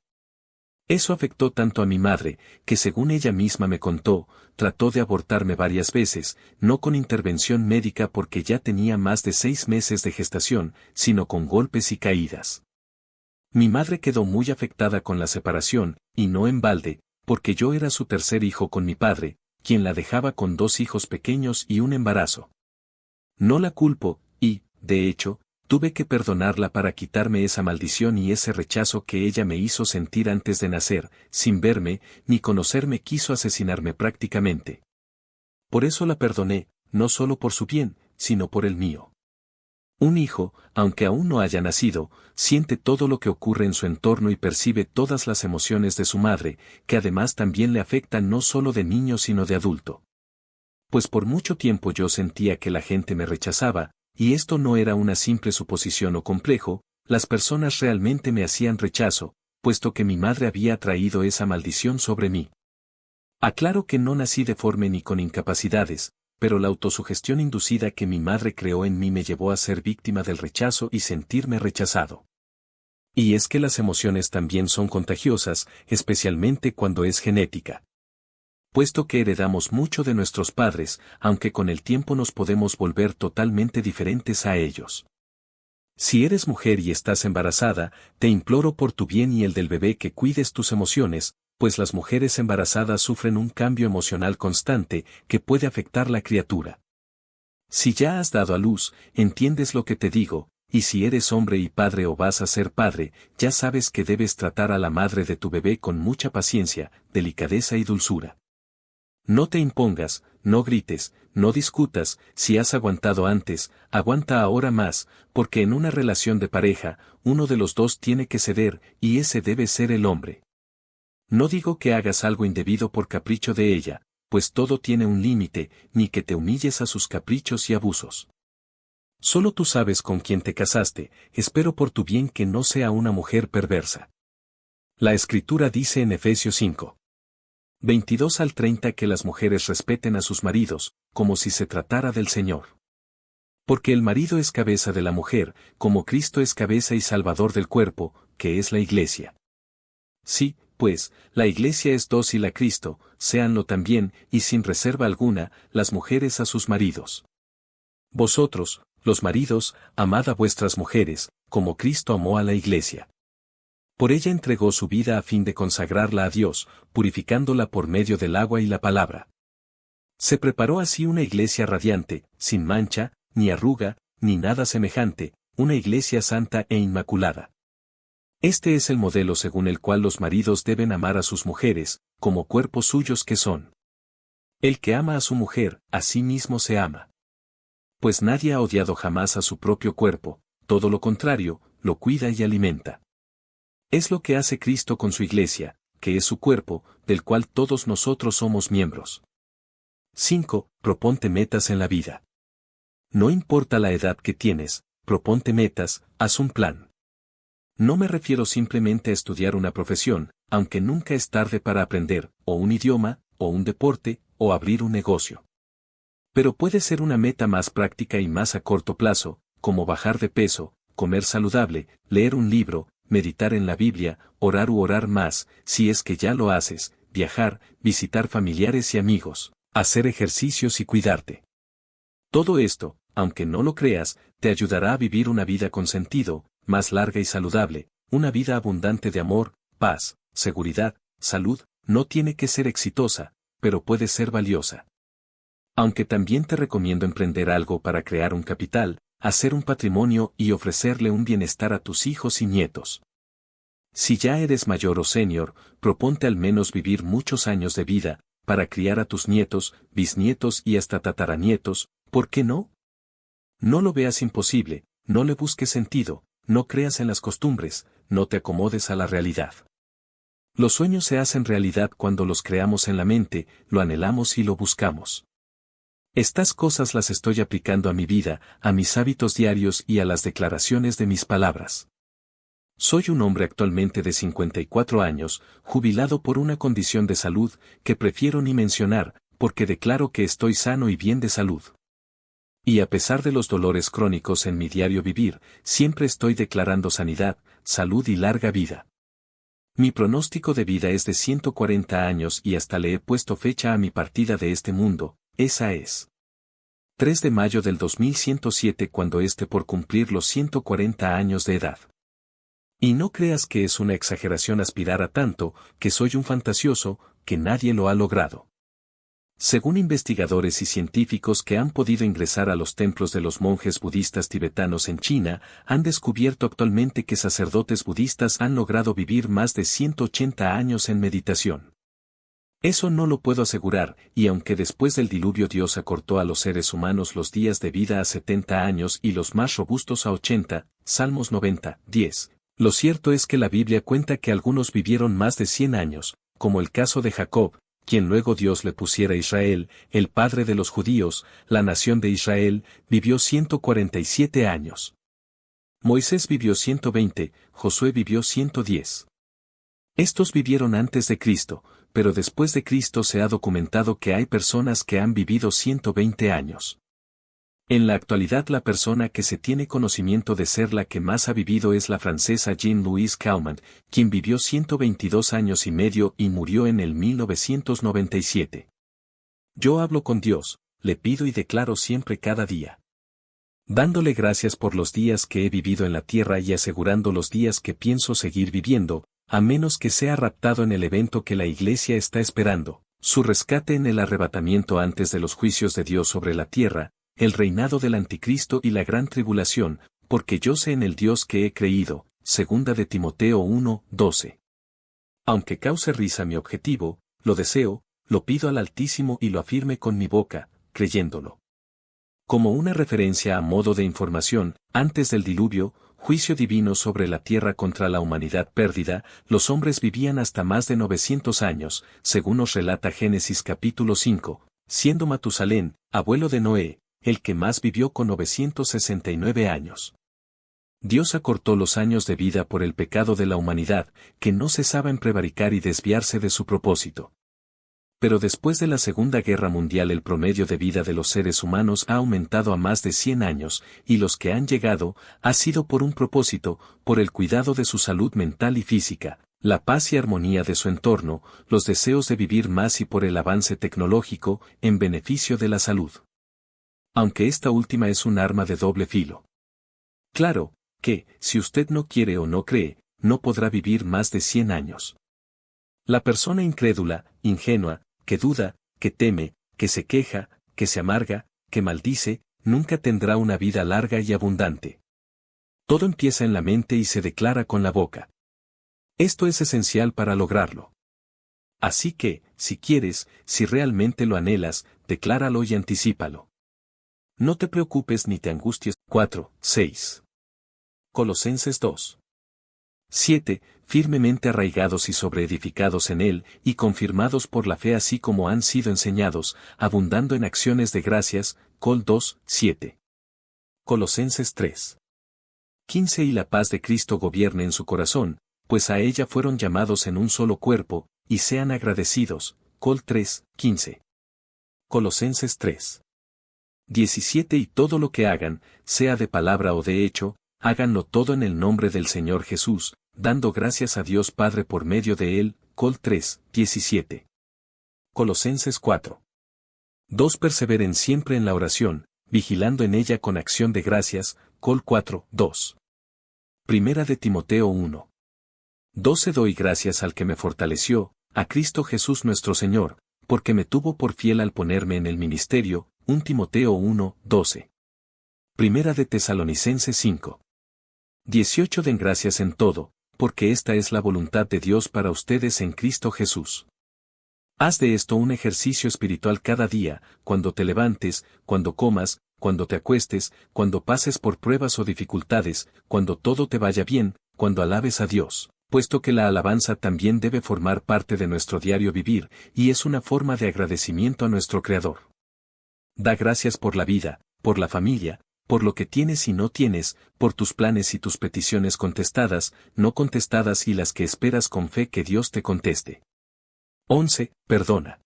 A: Eso afectó tanto a mi madre, que según ella misma me contó, trató de abortarme varias veces, no con intervención médica porque ya tenía más de 6 meses de gestación, sino con golpes y caídas. Mi madre quedó muy afectada con la separación, y no en balde, porque yo era su tercer hijo con mi padre, quien la dejaba con 2 hijos pequeños y un embarazo. No la culpo, y, de hecho, tuve que perdonarla para quitarme esa maldición y ese rechazo que ella me hizo sentir antes de nacer, sin verme, ni conocerme quiso asesinarme prácticamente. Por eso la perdoné, no solo por su bien, sino por el mío. Un hijo, aunque aún no haya nacido, siente todo lo que ocurre en su entorno y percibe todas las emociones de su madre, que además también le afectan no solo de niño sino de adulto. Pues por mucho tiempo yo sentía que la gente me rechazaba, y esto no era una simple suposición o complejo, las personas realmente me hacían rechazo, puesto que mi madre había traído esa maldición sobre mí. Aclaro que no nací deforme ni con incapacidades, pero la autosugestión inducida que mi madre creó en mí me llevó a ser víctima del rechazo y sentirme rechazado. Y es que las emociones también son contagiosas, especialmente cuando es genética. Puesto que heredamos mucho de nuestros padres, aunque con el tiempo nos podemos volver totalmente diferentes a ellos. Si eres mujer y estás embarazada, te imploro por tu bien y el del bebé que cuides tus emociones, pues las mujeres embarazadas sufren un cambio emocional constante que puede afectar la criatura. Si ya has dado a luz, entiendes lo que te digo, y si eres hombre y padre o vas a ser padre, ya sabes que debes tratar a la madre de tu bebé con mucha paciencia, delicadeza y dulzura. No te impongas, no grites, no discutas, si has aguantado antes, aguanta ahora más, porque en una relación de pareja, uno de los dos tiene que ceder, y ese debe ser el hombre. No digo que hagas algo indebido por capricho de ella, pues todo tiene un límite, ni que te humilles a sus caprichos y abusos. Solo tú sabes con quién te casaste, espero por tu bien que no sea una mujer perversa. La Escritura dice en Efesios 5. 22 al 30 que las mujeres respeten a sus maridos, como si se tratara del Señor. Porque el marido es cabeza de la mujer, como Cristo es cabeza y salvador del cuerpo, que es la Iglesia. Sí, pues, la Iglesia es dócil a Cristo, séanlo también, y sin reserva alguna, las mujeres a sus maridos. Vosotros, los maridos, amad a vuestras mujeres, como Cristo amó a la Iglesia. Por ella entregó su vida a fin de consagrarla a Dios, purificándola por medio del agua y la palabra. Se preparó así una iglesia radiante, sin mancha, ni arruga, ni nada semejante, una iglesia santa e inmaculada. Este es el modelo según el cual los maridos deben amar a sus mujeres, como cuerpos suyos que son. El que ama a su mujer, a sí mismo se ama. Pues nadie ha odiado jamás a su propio cuerpo, todo lo contrario, lo cuida y alimenta. Es lo que hace Cristo con su iglesia, que es su cuerpo, del cual todos nosotros somos miembros. 5. Proponte metas en la vida. No importa la edad que tienes, proponte metas, haz un plan. No me refiero simplemente a estudiar una profesión, aunque nunca es tarde para aprender, o un idioma, o un deporte, o abrir un negocio. Pero puede ser una meta más práctica y más a corto plazo, como bajar de peso, comer saludable, leer un libro, meditar en la Biblia, orar u orar más, si es que ya lo haces, viajar, visitar familiares y amigos, hacer ejercicios y cuidarte. Todo esto, aunque no lo creas, te ayudará a vivir una vida con sentido, más larga y saludable, una vida abundante de amor, paz, seguridad, salud, no tiene que ser exitosa, pero puede ser valiosa. Aunque también te recomiendo emprender algo para crear un capital, hacer un patrimonio y ofrecerle un bienestar a tus hijos y nietos. Si ya eres mayor o senior, proponte al menos vivir muchos años de vida, para criar a tus nietos, bisnietos y hasta tataranietos, ¿por qué no? No lo veas imposible, no le busques sentido, no creas en las costumbres, no te acomodes a la realidad. Los sueños se hacen realidad cuando los creamos en la mente, lo anhelamos y lo buscamos. Estas cosas las estoy aplicando a mi vida, a mis hábitos diarios y a las declaraciones de mis palabras. Soy un hombre actualmente de 54 años, jubilado por una condición de salud, que prefiero ni mencionar, porque declaro que estoy sano y bien de salud. Y a pesar de los dolores crónicos en mi diario vivir, siempre estoy declarando sanidad, salud y larga vida. Mi pronóstico de vida es de 140 años y hasta le he puesto fecha a mi partida de este mundo, esa es 3 de mayo del 2107 cuando esté por cumplir los 140 años de edad. Y no creas que es una exageración aspirar a tanto, que soy un fantasioso, que nadie lo ha logrado. Según investigadores y científicos que han podido ingresar a los templos de los monjes budistas tibetanos en China, han descubierto actualmente que sacerdotes budistas han logrado vivir más de 180 años en meditación. Eso no lo puedo asegurar, y aunque después del diluvio Dios acortó a los seres humanos los días de vida a 70 años y los más robustos a 80, Salmos 90, 10, lo cierto es que la Biblia cuenta que algunos vivieron más de 100 años, como el caso de Jacob, quien luego Dios le pusiera Israel, el padre de los judíos, la nación de Israel, vivió 147 años. Moisés vivió 120, Josué vivió 110. Estos vivieron antes de Cristo, pero después de Cristo se ha documentado que hay personas que han vivido 120 años. En la actualidad la persona que se tiene conocimiento de ser la que más ha vivido es la francesa Jean-Louise Calment, quien vivió 122 años y medio y murió en el 1997. Yo hablo con Dios, le pido y declaro siempre cada día, dándole gracias por los días que he vivido en la tierra y asegurando los días que pienso seguir viviendo, a menos que sea raptado en el evento que la Iglesia está esperando, su rescate en el arrebatamiento antes de los juicios de Dios sobre la tierra, el reinado del anticristo y la gran tribulación, porque yo sé en el Dios que he creído. Segunda de Timoteo 1, 12. Aunque cause risa mi objetivo, lo deseo, lo pido al Altísimo y lo afirme con mi boca, creyéndolo. Como una referencia a modo de información, antes del diluvio, juicio divino sobre la tierra contra la humanidad perdida, los hombres vivían hasta más de 900 años, según nos relata Génesis capítulo 5, siendo Matusalén, abuelo de Noé, el que más vivió con 969 años. Dios acortó los años de vida por el pecado de la humanidad, que no cesaba en prevaricar y desviarse de su propósito. Pero después de la Segunda Guerra Mundial el promedio de vida de los seres humanos ha aumentado a más de 100 años, y los que han llegado, ha sido por un propósito, por el cuidado de su salud mental y física, la paz y armonía de su entorno, los deseos de vivir más y por el avance tecnológico, en beneficio de la salud. Aunque esta última es un arma de doble filo. Claro, que, si usted no quiere o no cree, no podrá vivir más de 100 años. La persona incrédula, ingenua, que duda, que teme, que se queja, que se amarga, que maldice, nunca tendrá una vida larga y abundante. Todo empieza en la mente y se declara con la boca. Esto es esencial para lograrlo. Así que, si quieres, si realmente lo anhelas, decláralo y anticípalo. No te preocupes ni te angusties. 4, 6. Colosenses 2. 7. Firmemente arraigados y sobreedificados en él, y confirmados por la fe así como han sido enseñados, abundando en acciones de gracias. Col 2, 7. Colosenses 3. 15. Y la paz de Cristo gobierne en su corazón, pues a ella fueron llamados en un solo cuerpo, y sean agradecidos. Col 3, 15. Colosenses 3. 17. Y todo lo que hagan, sea de palabra o de hecho, háganlo todo en el nombre del Señor Jesús, dando gracias a Dios Padre por medio de él. Col 3, 17. Colosenses 4. 2. Perseveren siempre en la oración, vigilando en ella con acción de gracias. Col 4, 2. Primera de Timoteo 1. 12. Doy gracias al que me fortaleció, a Cristo Jesús nuestro Señor, porque me tuvo por fiel al ponerme en el ministerio. 1 Timoteo 1, 12. Primera de Tesalonicenses 5. 18. Den gracias en todo, porque esta es la voluntad de Dios para ustedes en Cristo Jesús. Haz de esto un ejercicio espiritual cada día, cuando te levantes, cuando comas, cuando te acuestes, cuando pases por pruebas o dificultades, cuando todo te vaya bien, cuando alabes a Dios, puesto que la alabanza también debe formar parte de nuestro diario vivir, y es una forma de agradecimiento a nuestro Creador. Da gracias por la vida, por la familia, por lo que tienes y no tienes, por tus planes y tus peticiones contestadas, no contestadas y las que esperas con fe que Dios te conteste. 11. Perdona.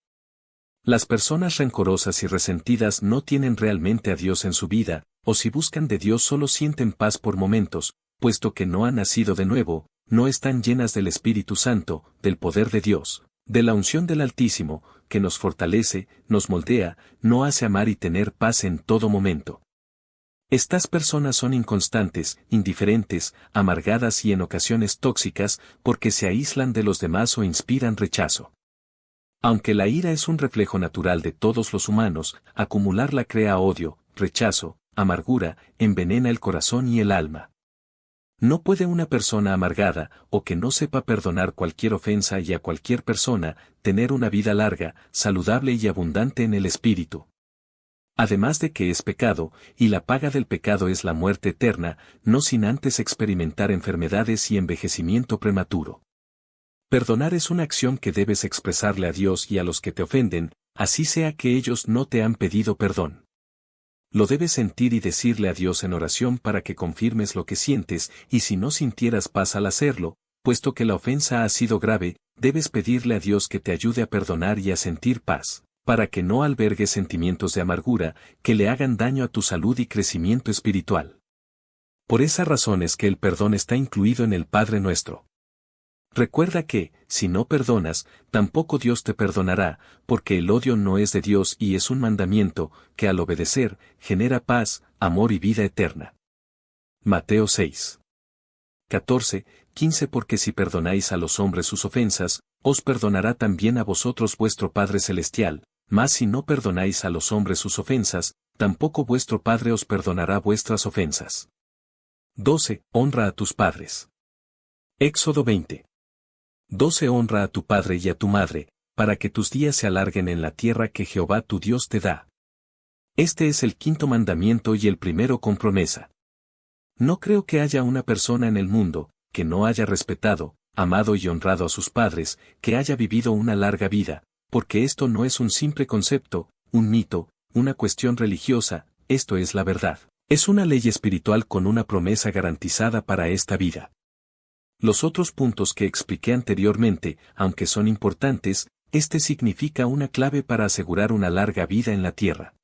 A: Las personas rencorosas y resentidas no tienen realmente a Dios en su vida, o si buscan de Dios solo sienten paz por momentos, puesto que no han nacido de nuevo, no están llenas del Espíritu Santo, del poder de Dios, de la unción del Altísimo, que nos fortalece, nos moldea, no hace amar y tener paz en todo momento. Estas personas son inconstantes, indiferentes, amargadas y en ocasiones tóxicas, porque se aíslan de los demás o inspiran rechazo. Aunque la ira es un reflejo natural de todos los humanos, acumularla crea odio, rechazo, amargura, envenena el corazón y el alma. No puede una persona amargada, o que no sepa perdonar cualquier ofensa y a cualquier persona, tener una vida larga, saludable y abundante en el espíritu. Además de que es pecado, y la paga del pecado es la muerte eterna, no sin antes experimentar enfermedades y envejecimiento prematuro. Perdonar es una acción que debes expresarle a Dios y a los que te ofenden, así sea que ellos no te han pedido perdón. Lo debes sentir y decirle a Dios en oración para que confirmes lo que sientes, y si no sintieras paz al hacerlo, puesto que la ofensa ha sido grave, debes pedirle a Dios que te ayude a perdonar y a sentir paz, para que no albergues sentimientos de amargura, que le hagan daño a tu salud y crecimiento espiritual. Por esa razón es que el perdón está incluido en el Padre Nuestro. Recuerda que, si no perdonas, tampoco Dios te perdonará, porque el odio no es de Dios y es un mandamiento, que al obedecer, genera paz, amor y vida eterna. Mateo 6. 14, 15 Porque si perdonáis a los hombres sus ofensas, os perdonará también a vosotros vuestro Padre Celestial, mas si no perdonáis a los hombres sus ofensas, tampoco vuestro Padre os perdonará vuestras ofensas. 12. Honra a tus padres. Éxodo 20. 12 Honra a tu padre y a tu madre, para que tus días se alarguen en la tierra que Jehová tu Dios te da. Este es el quinto mandamiento y el primero con promesa. No creo que haya una persona en el mundo, que no haya respetado, amado y honrado a sus padres, que haya vivido una larga vida, porque esto no es un simple concepto, un mito, una cuestión religiosa, esto es la verdad. Es una ley espiritual con una promesa garantizada para esta vida. Los otros puntos que expliqué anteriormente, aunque son importantes, este significa una clave para asegurar una larga vida en la tierra.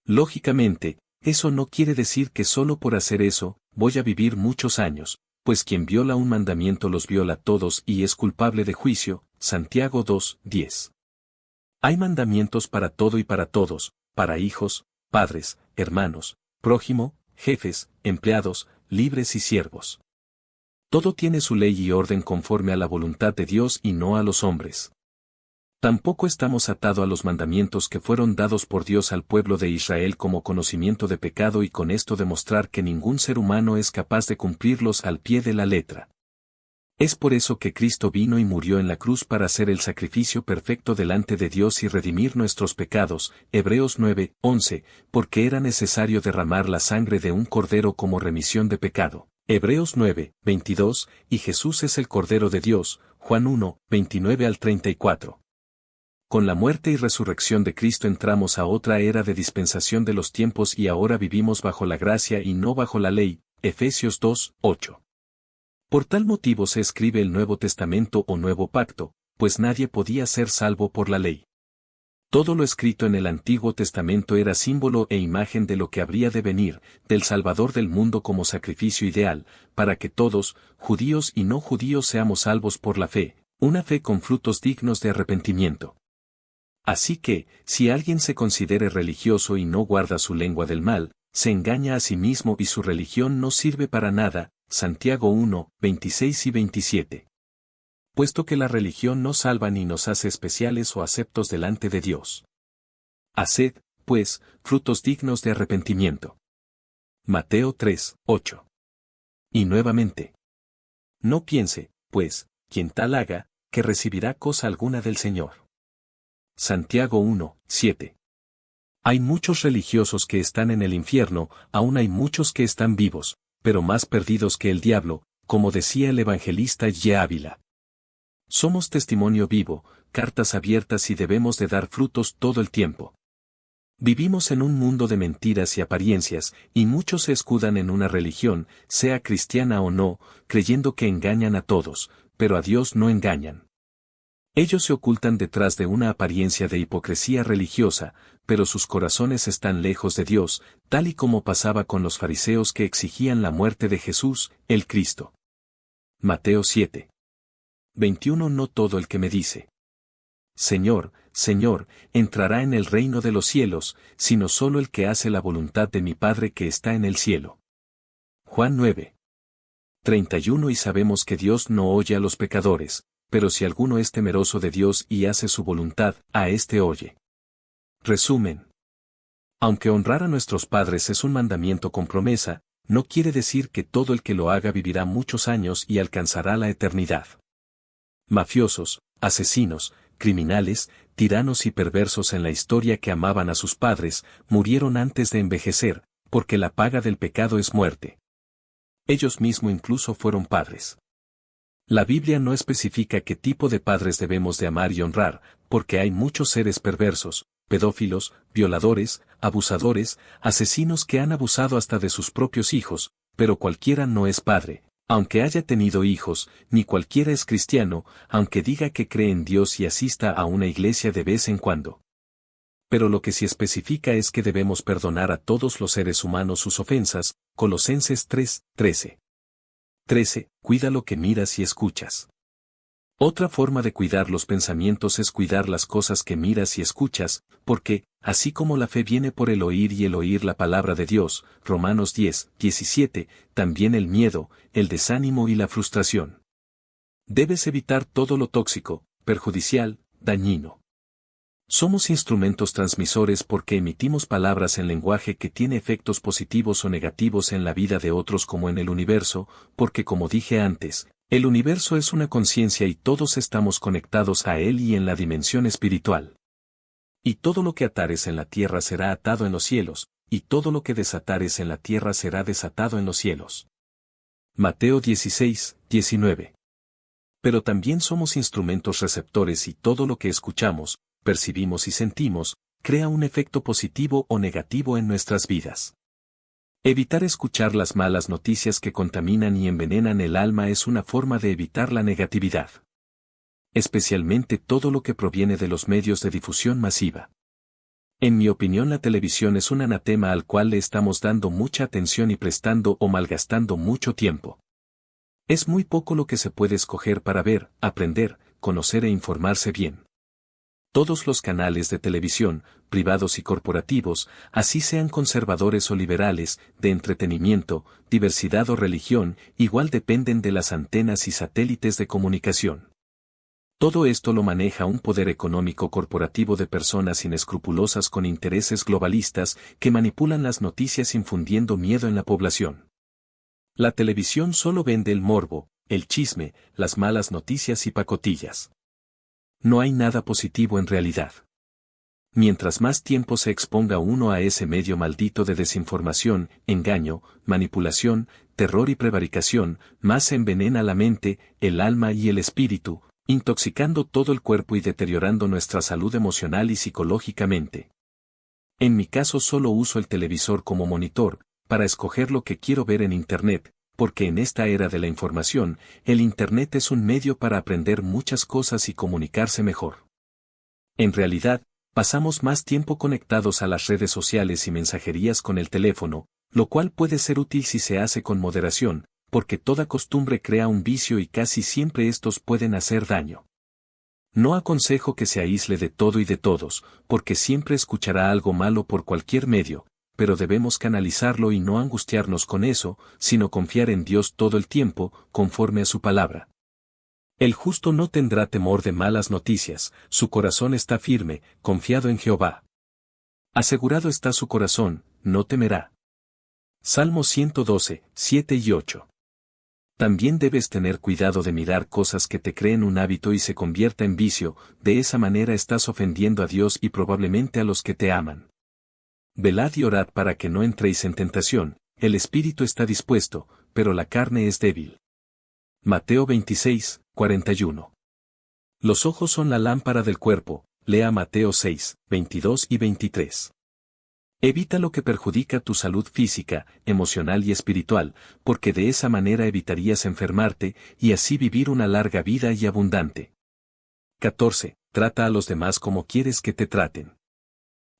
A: Lógicamente, eso no quiere decir que solo por hacer eso, voy a vivir muchos años, pues quien viola un mandamiento los viola todos y es culpable de juicio, Santiago 2, 10. Hay mandamientos para todo y para todos, para hijos, padres, hermanos, prójimo, jefes, empleados, libres y siervos. Todo tiene su ley y orden conforme a la voluntad de Dios y no a los hombres. Tampoco estamos atados a los mandamientos que fueron dados por Dios al pueblo de Israel como conocimiento de pecado y con esto demostrar que ningún ser humano es capaz de cumplirlos al pie de la letra. Es por eso que Cristo vino y murió en la cruz para hacer el sacrificio perfecto delante de Dios y redimir nuestros pecados, Hebreos 9:11, porque era necesario derramar la sangre de un cordero como remisión de pecado, Hebreos 9:22, y Jesús es el Cordero de Dios, Juan 1:29 al 34. Con la muerte y resurrección de Cristo entramos a otra era de dispensación de los tiempos y ahora vivimos bajo la gracia y no bajo la ley, Efesios 2:8. Por tal motivo se escribe el Nuevo Testamento o Nuevo Pacto, pues nadie podía ser salvo por la ley. Todo lo escrito en el Antiguo Testamento era símbolo e imagen de lo que habría de venir, del Salvador del mundo como sacrificio ideal, para que todos, judíos y no judíos, seamos salvos por la fe, una fe con frutos dignos de arrepentimiento. Así que, si alguien se considere religioso y no guarda su lengua del mal, se engaña a sí mismo y su religión no sirve para nada, Santiago 1:26 y 27. Puesto que la religión no salva ni nos hace especiales o aceptos delante de Dios. Haced, pues, frutos dignos de arrepentimiento. Mateo 3:8. Y nuevamente. No piense, pues, quien tal haga, que recibirá cosa alguna del Señor. Santiago 1:7. Hay muchos religiosos que están en el infierno, aún hay muchos que están vivos, pero más perdidos que el diablo, como decía el evangelista Ye Ávila. Somos testimonio vivo, cartas abiertas y debemos de dar frutos todo el tiempo. Vivimos en un mundo de mentiras y apariencias, y muchos se escudan en una religión, sea cristiana o no, creyendo que engañan a todos, pero a Dios no engañan. Ellos se ocultan detrás de una apariencia de hipocresía religiosa, pero sus corazones están lejos de Dios, tal y como pasaba con los fariseos que exigían la muerte de Jesús, el Cristo. Mateo 7:21. No todo el que me dice: Señor, Señor, entrará en el reino de los cielos, sino solo el que hace la voluntad de mi Padre que está en el cielo. Juan 9:31. Y sabemos que Dios no oye a los pecadores, pero si alguno es temeroso de Dios y hace su voluntad, a éste oye. Resumen. Aunque honrar a nuestros padres es un mandamiento con promesa, no quiere decir que todo el que lo haga vivirá muchos años y alcanzará la eternidad. Mafiosos, asesinos, criminales, tiranos y perversos en la historia que amaban a sus padres, murieron antes de envejecer, porque la paga del pecado es muerte. Ellos mismos incluso fueron padres. La Biblia no especifica qué tipo de padres debemos de amar y honrar, porque hay muchos seres perversos, pedófilos, violadores, abusadores, asesinos que han abusado hasta de sus propios hijos, pero cualquiera no es padre, aunque haya tenido hijos, ni cualquiera es cristiano, aunque diga que cree en Dios y asista a una iglesia de vez en cuando. Pero lo que sí especifica es que debemos perdonar a todos los seres humanos sus ofensas, Colosenses 3:13. 13. Cuida lo que miras y escuchas. Otra forma de cuidar los pensamientos es cuidar las cosas que miras y escuchas, porque, así como la fe viene por el oír y el oír la palabra de Dios, Romanos 10:17, también el miedo, el desánimo y la frustración. Debes evitar todo lo tóxico, perjudicial, dañino. Somos instrumentos transmisores porque emitimos palabras en lenguaje que tiene efectos positivos o negativos en la vida de otros como en el universo, porque como dije antes, el universo es una conciencia y todos estamos conectados a él y en la dimensión espiritual. Y todo lo que atares en la tierra será atado en los cielos, y todo lo que desatares en la tierra será desatado en los cielos. Mateo 16:19. Pero también somos instrumentos receptores y todo lo que escuchamos, percibimos y sentimos, crea un efecto positivo o negativo en nuestras vidas. Evitar escuchar las malas noticias que contaminan y envenenan el alma es una forma de evitar la negatividad. Especialmente todo lo que proviene de los medios de difusión masiva. En mi opinión, la televisión es un anatema al cual le estamos dando mucha atención y prestando o malgastando mucho tiempo. Es muy poco lo que se puede escoger para ver, aprender, conocer e informarse bien. Todos los canales de televisión, privados y corporativos, así sean conservadores o liberales, de entretenimiento, diversidad o religión, igual dependen de las antenas y satélites de comunicación. Todo esto lo maneja un poder económico corporativo de personas inescrupulosas con intereses globalistas que manipulan las noticias infundiendo miedo en la población. La televisión solo vende el morbo, el chisme, las malas noticias y pacotillas. No hay nada positivo en realidad. Mientras más tiempo se exponga uno a ese medio maldito de desinformación, engaño, manipulación, terror y prevaricación, más se envenena la mente, el alma y el espíritu, intoxicando todo el cuerpo y deteriorando nuestra salud emocional y psicológicamente. En mi caso solo uso el televisor como monitor, para escoger lo que quiero ver en Internet, porque en esta era de la información, el Internet es un medio para aprender muchas cosas y comunicarse mejor. En realidad, pasamos más tiempo conectados a las redes sociales y mensajerías con el teléfono, lo cual puede ser útil si se hace con moderación, porque toda costumbre crea un vicio y casi siempre estos pueden hacer daño. No aconsejo que se aísle de todo y de todos, porque siempre escuchará algo malo por cualquier medio, pero debemos canalizarlo y no angustiarnos con eso, sino confiar en Dios todo el tiempo, conforme a su palabra. El justo no tendrá temor de malas noticias, su corazón está firme, confiado en Jehová. Asegurado está su corazón, no temerá. Salmo 112, 7 y 8. También debes tener cuidado de mirar cosas que te creen un hábito y se convierta en vicio, de esa manera estás ofendiendo a Dios y probablemente a los que te aman. Velad y orad para que no entréis en tentación, el espíritu está dispuesto, pero la carne es débil. Mateo 26, 41. Los ojos son la lámpara del cuerpo, lea Mateo 6, 22 y 23. Evita lo que perjudica tu salud física, emocional y espiritual, porque de esa manera evitarías enfermarte y así vivir una larga vida y abundante. 14. Trata a los demás como quieres que te traten.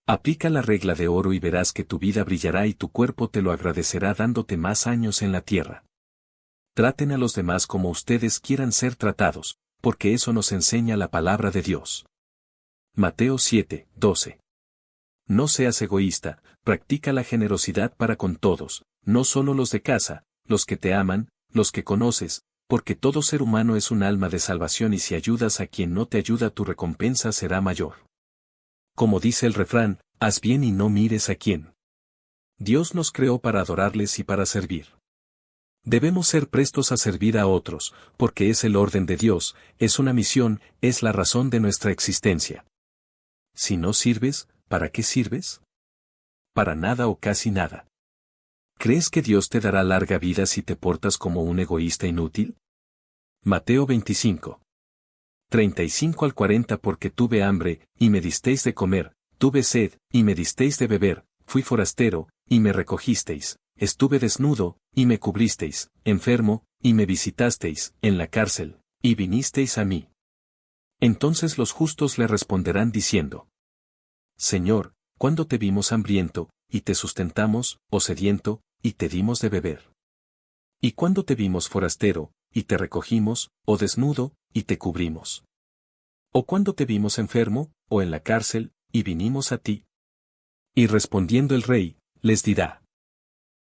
A: Aplica la regla de oro y verás que tu vida brillará y tu cuerpo te lo agradecerá dándote más años en la tierra. Traten a los demás como ustedes quieran ser tratados, porque eso nos enseña la palabra de Dios. Mateo 7, 12. No seas egoísta, practica la generosidad para con todos, no solo los de casa, los que te aman, los que conoces, porque todo ser humano es un alma de salvación y si ayudas a quien no te ayuda tu recompensa será mayor. Como dice el refrán, haz bien y no mires a quién. Dios nos creó para adorarles y para servir. Debemos ser prestos a servir a otros, porque es el orden de Dios, es una misión, es la razón de nuestra existencia. Si no sirves, ¿para qué sirves? Para nada o casi nada. ¿Crees que Dios te dará larga vida si te portas como un egoísta inútil? Mateo 25. 35 al 40 Porque tuve hambre, y me disteis de comer, tuve sed, y me disteis de beber, fui forastero, y me recogisteis, estuve desnudo, y me cubristeis, enfermo, y me visitasteis, en la cárcel, y vinisteis a mí. Entonces los justos le responderán diciendo: Señor, ¿cuándo te vimos hambriento, y te sustentamos, o sediento, y te dimos de beber? ¿Y cuándo te vimos forastero, y te recogimos, o desnudo, y te cubrimos? ¿O cuándo te vimos enfermo, o en la cárcel, y vinimos a ti? Y respondiendo el rey, les dirá: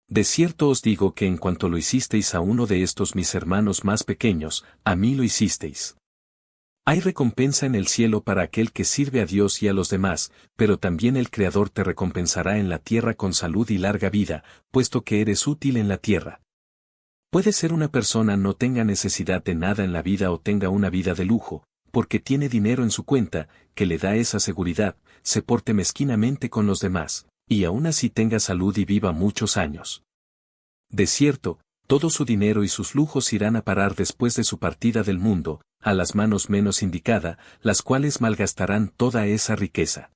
A: De cierto os digo que en cuanto lo hicisteis a uno de estos mis hermanos más pequeños, a mí lo hicisteis. Hay recompensa en el cielo para aquel que sirve a Dios y a los demás, pero también el Creador te recompensará en la tierra con salud y larga vida, puesto que eres útil en la tierra. Puede ser una persona no tenga necesidad de nada en la vida o tenga una vida de lujo, porque tiene dinero en su cuenta, que le da esa seguridad, se porte mezquinamente con los demás, y aún así tenga salud y viva muchos años. De cierto, todo su dinero y sus lujos irán a parar después de su partida del mundo, a las manos menos indicada, las cuales malgastarán toda esa riqueza.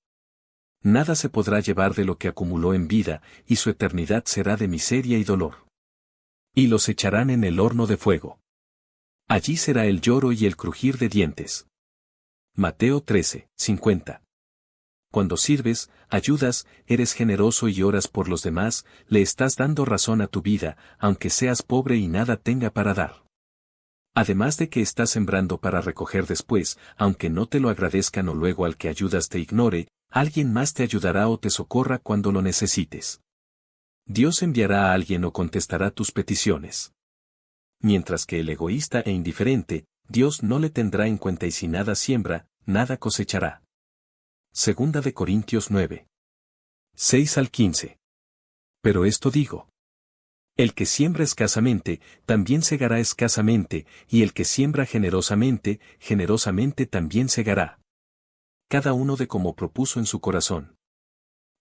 A: Nada se podrá llevar de lo que acumuló en vida, y su eternidad será de miseria y dolor. Y los echarán en el horno de fuego. Allí será el lloro y el crujir de dientes. Mateo 13, 50. Cuando sirves, ayudas, eres generoso y oras por los demás, le estás dando razón a tu vida, aunque seas pobre y nada tenga para dar. Además de que estás sembrando para recoger después, aunque no te lo agradezcan o luego al que ayudas te ignore, alguien más te ayudará o te socorra cuando lo necesites. Dios enviará a alguien o contestará tus peticiones. Mientras que el egoísta e indiferente, Dios no le tendrá en cuenta y si nada siembra, nada cosechará. Segunda de Corintios 9. 6 al 15. Pero esto digo. El que siembra escasamente, también segará escasamente, y el que siembra generosamente, generosamente también segará. Cada uno de como propuso en su corazón.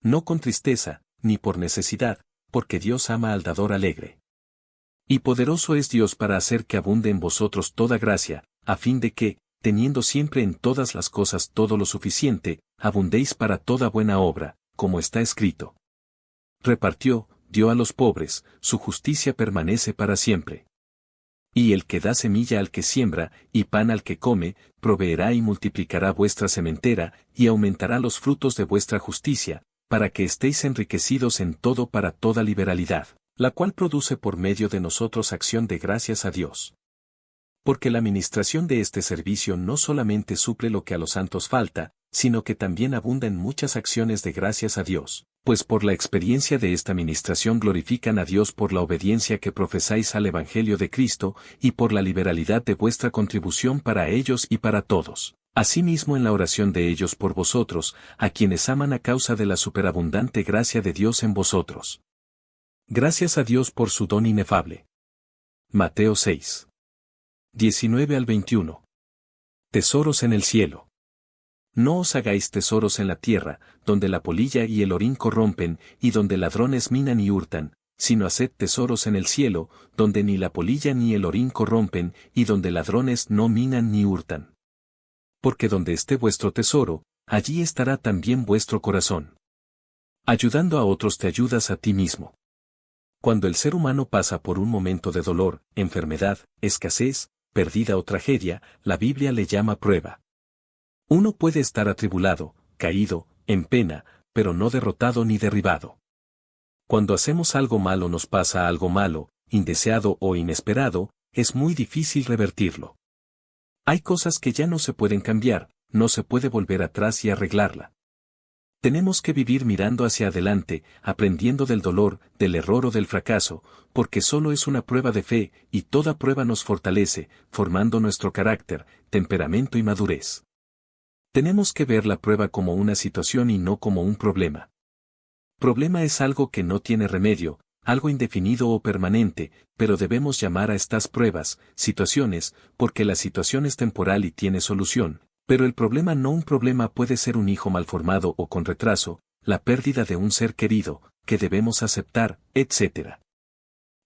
A: No con tristeza, ni por necesidad, porque Dios ama al dador alegre. Y poderoso es Dios para hacer que abunde en vosotros toda gracia, a fin de que, teniendo siempre en todas las cosas todo lo suficiente, abundéis para toda buena obra, como está escrito. Repartió, dio a los pobres, su justicia permanece para siempre. Y el que da semilla al que siembra, y pan al que come, proveerá y multiplicará vuestra sementera, y aumentará los frutos de vuestra justicia, para que estéis enriquecidos en todo para toda liberalidad, la cual produce por medio de nosotros acción de gracias a Dios. Porque la ministración de este servicio no solamente suple lo que a los santos falta, sino que también abunda en muchas acciones de gracias a Dios, pues por la experiencia de esta ministración glorifican a Dios por la obediencia que profesáis al Evangelio de Cristo, y por la liberalidad de vuestra contribución para ellos y para todos. Asimismo en la oración de ellos por vosotros, a quienes aman a causa de la superabundante gracia de Dios en vosotros. Gracias a Dios por su don inefable. Mateo 6. 19 al 21. Tesoros en el cielo. No os hagáis tesoros en la tierra, donde la polilla y el orín corrompen, y donde ladrones minan y hurtan, sino haced tesoros en el cielo, donde ni la polilla ni el orín corrompen, y donde ladrones no minan ni hurtan. Porque donde esté vuestro tesoro, allí estará también vuestro corazón. Ayudando a otros te ayudas a ti mismo. Cuando el ser humano pasa por un momento de dolor, enfermedad, escasez, pérdida o tragedia, la Biblia le llama prueba. Uno puede estar atribulado, caído, en pena, pero no derrotado ni derribado. Cuando hacemos algo malo o nos pasa algo malo, indeseado o inesperado, es muy difícil revertirlo. Hay cosas que ya no se pueden cambiar, no se puede volver atrás y arreglarla. Tenemos que vivir mirando hacia adelante, aprendiendo del dolor, del error o del fracaso, porque solo es una prueba de fe, y toda prueba nos fortalece, formando nuestro carácter, temperamento y madurez. Tenemos que ver la prueba como una situación y no como un problema. Problema es algo que no tiene remedio, algo indefinido o permanente, pero debemos llamar a estas pruebas, situaciones, porque la situación es temporal y tiene solución, pero el problema no un problema puede ser un hijo malformado o con retraso, la pérdida de un ser querido, que debemos aceptar, etc.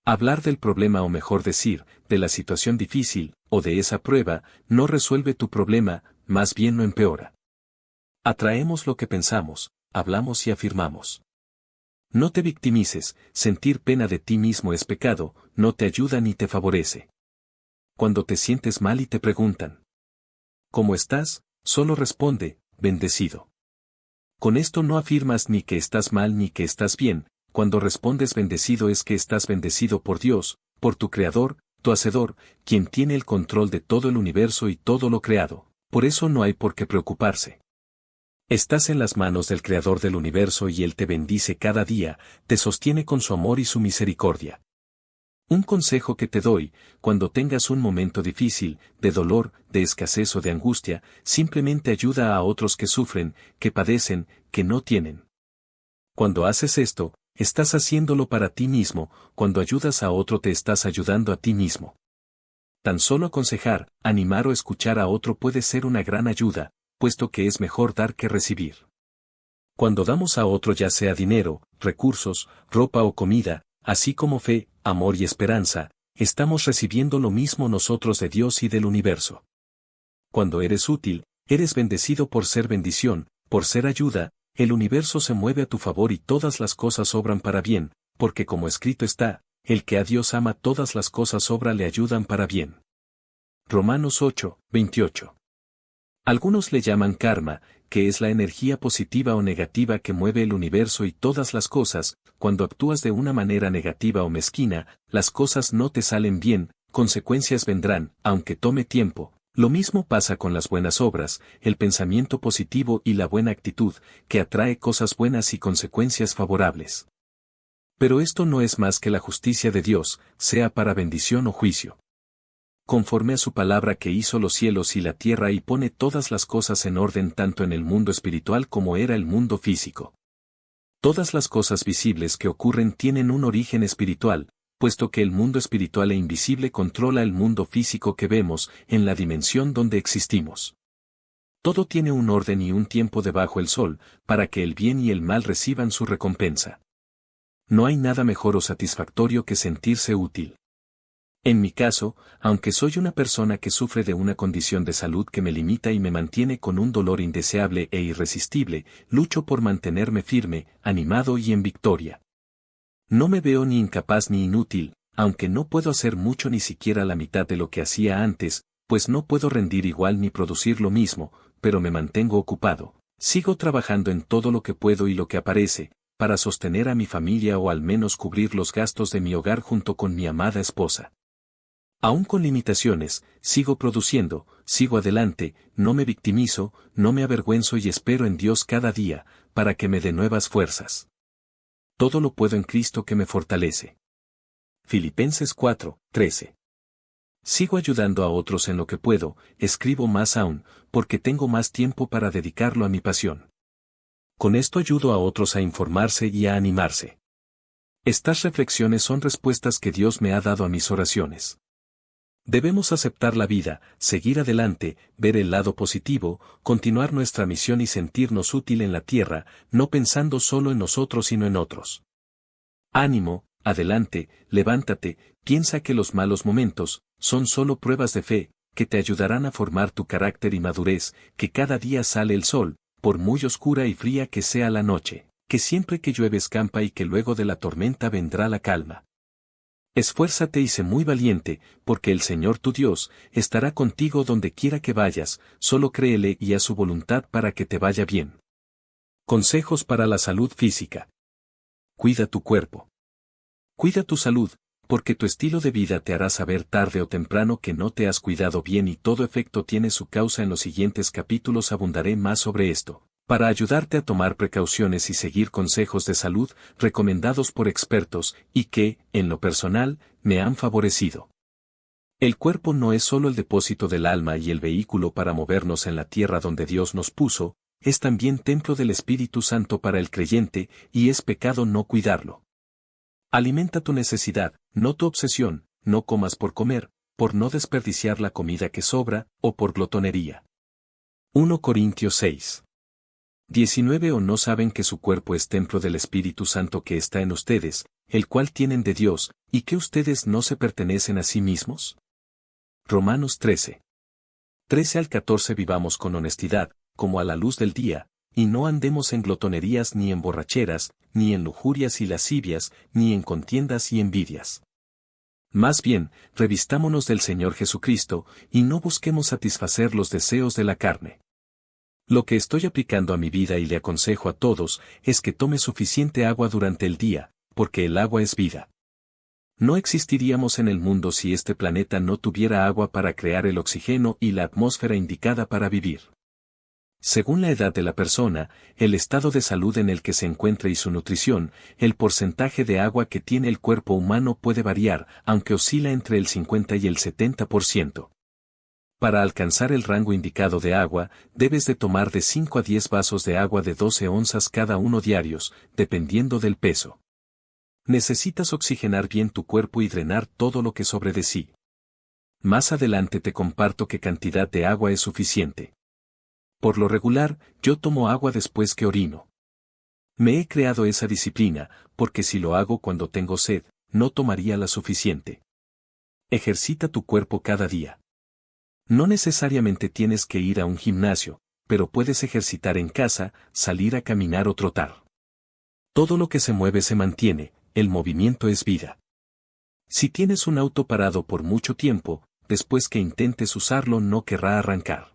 A: Hablar del problema o mejor decir, de la situación difícil, o de esa prueba, no resuelve tu problema, más bien lo empeora. Atraemos lo que pensamos, hablamos y afirmamos. No te victimices, sentir pena de ti mismo es pecado, no te ayuda ni te favorece. Cuando te sientes mal y te preguntan, ¿cómo estás? Solo responde, bendecido. Con esto no afirmas ni que estás mal ni que estás bien, cuando respondes bendecido es que estás bendecido por Dios, por tu Creador, tu Hacedor, quien tiene el control de todo el universo y todo lo creado. Por eso no hay por qué preocuparse. Estás en las manos del Creador del universo y Él te bendice cada día, te sostiene con su amor y su misericordia. Un consejo que te doy, cuando tengas un momento difícil, de dolor, de escasez o de angustia, simplemente ayuda a otros que sufren, que padecen, que no tienen. Cuando haces esto, estás haciéndolo para ti mismo, cuando ayudas a otro te estás ayudando a ti mismo. Tan solo aconsejar, animar o escuchar a otro puede ser una gran ayuda, puesto que es mejor dar que recibir. Cuando damos a otro ya sea dinero, recursos, ropa o comida, así como fe, amor y esperanza, estamos recibiendo lo mismo nosotros de Dios y del universo. Cuando eres útil, eres bendecido por ser bendición, por ser ayuda, el universo se mueve a tu favor y todas las cosas obran para bien, porque como escrito está, el que a Dios ama todas las cosas obra le ayudan para bien. Romanos 8, 28. Algunos le llaman karma, que es la energía positiva o negativa que mueve el universo y todas las cosas. Cuando actúas de una manera negativa o mezquina, las cosas no te salen bien, consecuencias vendrán, aunque tome tiempo. Lo mismo pasa con las buenas obras, el pensamiento positivo y la buena actitud, que atrae cosas buenas y consecuencias favorables. Pero esto no es más que la justicia de Dios, sea para bendición o juicio. Conforme a su palabra que hizo los cielos y la tierra y pone todas las cosas en orden tanto en el mundo espiritual como era el mundo físico. Todas las cosas visibles que ocurren tienen un origen espiritual, puesto que el mundo espiritual e invisible controla el mundo físico que vemos, en la dimensión donde existimos. Todo tiene un orden y un tiempo debajo el sol, para que el bien y el mal reciban su recompensa. No hay nada mejor o satisfactorio que sentirse útil. En mi caso, aunque soy una persona que sufre de una condición de salud que me limita y me mantiene con un dolor indeseable e irresistible, lucho por mantenerme firme, animado y en victoria. No me veo ni incapaz ni inútil, aunque no puedo hacer mucho ni siquiera la mitad de lo que hacía antes, pues no puedo rendir igual ni producir lo mismo, pero me mantengo ocupado. Sigo trabajando en todo lo que puedo y lo que aparece, para sostener a mi familia o al menos cubrir los gastos de mi hogar junto con mi amada esposa. Aún con limitaciones, sigo produciendo, sigo adelante, no me victimizo, no me avergüenzo y espero en Dios cada día, para que me dé nuevas fuerzas. Todo lo puedo en Cristo que me fortalece. Filipenses 4:13. Sigo ayudando a otros en lo que puedo, escribo más aún, porque tengo más tiempo para dedicarlo a mi pasión. Con esto ayudo a otros a informarse y a animarse. Estas reflexiones son respuestas que Dios me ha dado a mis oraciones. Debemos aceptar la vida, seguir adelante, ver el lado positivo, continuar nuestra misión y sentirnos útil en la tierra, no pensando solo en nosotros sino en otros. Ánimo, adelante, levántate, piensa que los malos momentos son solo pruebas de fe, que te ayudarán a formar tu carácter y madurez, que cada día sale el sol, por muy oscura y fría que sea la noche, que siempre que llueve escampa y que luego de la tormenta vendrá la calma. Esfuérzate y sé muy valiente, porque el Señor tu Dios estará contigo donde quiera que vayas, solo créele y haz su voluntad para que te vaya bien. Consejos para la salud física. Cuida tu cuerpo. Cuida tu salud, porque tu estilo de vida te hará saber tarde o temprano que no te has cuidado bien y todo efecto tiene su causa. En los siguientes capítulos abundaré más sobre esto, para ayudarte a tomar precauciones y seguir consejos de salud recomendados por expertos y que, en lo personal, me han favorecido. El cuerpo no es solo el depósito del alma y el vehículo para movernos en la tierra donde Dios nos puso, es también templo del Espíritu Santo para el creyente, y es pecado no cuidarlo. Alimenta tu necesidad, no tu obsesión, no comas por comer, por no desperdiciar la comida que sobra, o por glotonería. 1 Corintios 6. 19 ¿O no saben que su cuerpo es templo del Espíritu Santo que está en ustedes, el cual tienen de Dios, y que ustedes no se pertenecen a sí mismos? Romanos 13. 13 al 14 Vivamos con honestidad, como a la luz del día, y no andemos en glotonerías ni en borracheras, ni en lujurias y lascivias, ni en contiendas y envidias. Más bien, revistámonos del Señor Jesucristo, y no busquemos satisfacer los deseos de la carne. Lo que estoy aplicando a mi vida y le aconsejo a todos es que tome suficiente agua durante el día, porque el agua es vida. No existiríamos en el mundo si este planeta no tuviera agua para crear el oxígeno y la atmósfera indicada para vivir. Según la edad de la persona, el estado de salud en el que se encuentra y su nutrición, el porcentaje de agua que tiene el cuerpo humano puede variar, aunque oscila entre el 50 y el 70%. Para alcanzar el rango indicado de agua, debes de tomar de 5 a 10 vasos de agua de 12 onzas cada uno diarios, dependiendo del peso. Necesitas oxigenar bien tu cuerpo y drenar todo lo que sobre de sí. Más adelante te comparto qué cantidad de agua es suficiente. Por lo regular, yo tomo agua después que orino. Me he creado esa disciplina, porque si lo hago cuando tengo sed, no tomaría la suficiente. Ejercita tu cuerpo cada día. No necesariamente tienes que ir a un gimnasio, pero puedes ejercitar en casa, salir a caminar o trotar. Todo lo que se mueve se mantiene, el movimiento es vida. Si tienes un auto parado por mucho tiempo, después que intentes usarlo no querrá arrancar.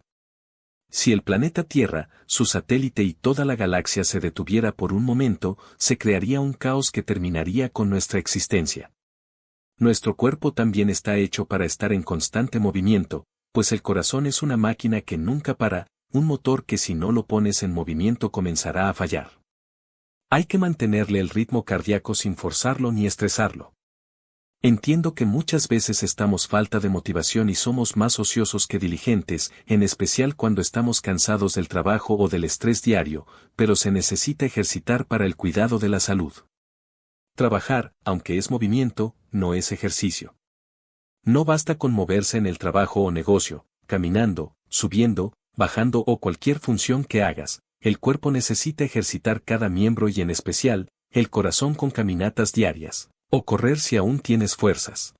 A: Si el planeta Tierra, su satélite y toda la galaxia se detuviera por un momento, se crearía un caos que terminaría con nuestra existencia. Nuestro cuerpo también está hecho para estar en constante movimiento, pues el corazón es una máquina que nunca para, un motor que si no lo pones en movimiento comenzará a fallar. Hay que mantenerle el ritmo cardíaco sin forzarlo ni estresarlo. Entiendo que muchas veces estamos falta de motivación y somos más ociosos que diligentes, en especial cuando estamos cansados del trabajo o del estrés diario, pero se necesita ejercitar para el cuidado de la salud. Trabajar, aunque es movimiento, no es ejercicio. No basta con moverse en el trabajo o negocio, caminando, subiendo, bajando o cualquier función que hagas. El cuerpo necesita ejercitar cada miembro y en especial, el corazón con caminatas diarias, o correr si aún tienes fuerzas.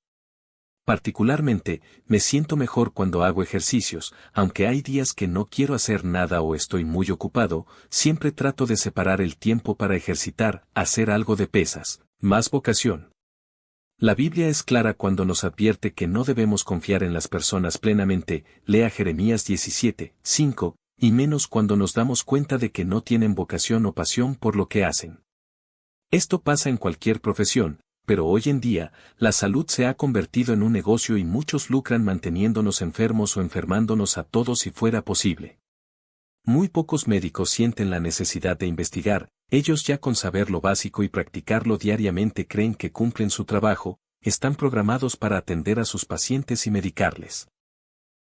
A: Particularmente, me siento mejor cuando hago ejercicios, aunque hay días que no quiero hacer nada o estoy muy ocupado, siempre trato de separar el tiempo para ejercitar, hacer algo de pesas, más vocación. La Biblia es clara cuando nos advierte que no debemos confiar en las personas plenamente, lea Jeremías 17:5, y menos cuando nos damos cuenta de que no tienen vocación o pasión por lo que hacen. Esto pasa en cualquier profesión, pero hoy en día, la salud se ha convertido en un negocio y muchos lucran manteniéndonos enfermos o enfermándonos a todos si fuera posible. Muy pocos médicos sienten la necesidad de investigar, ellos ya con saber lo básico y practicarlo diariamente creen que cumplen su trabajo, están programados para atender a sus pacientes y medicarles.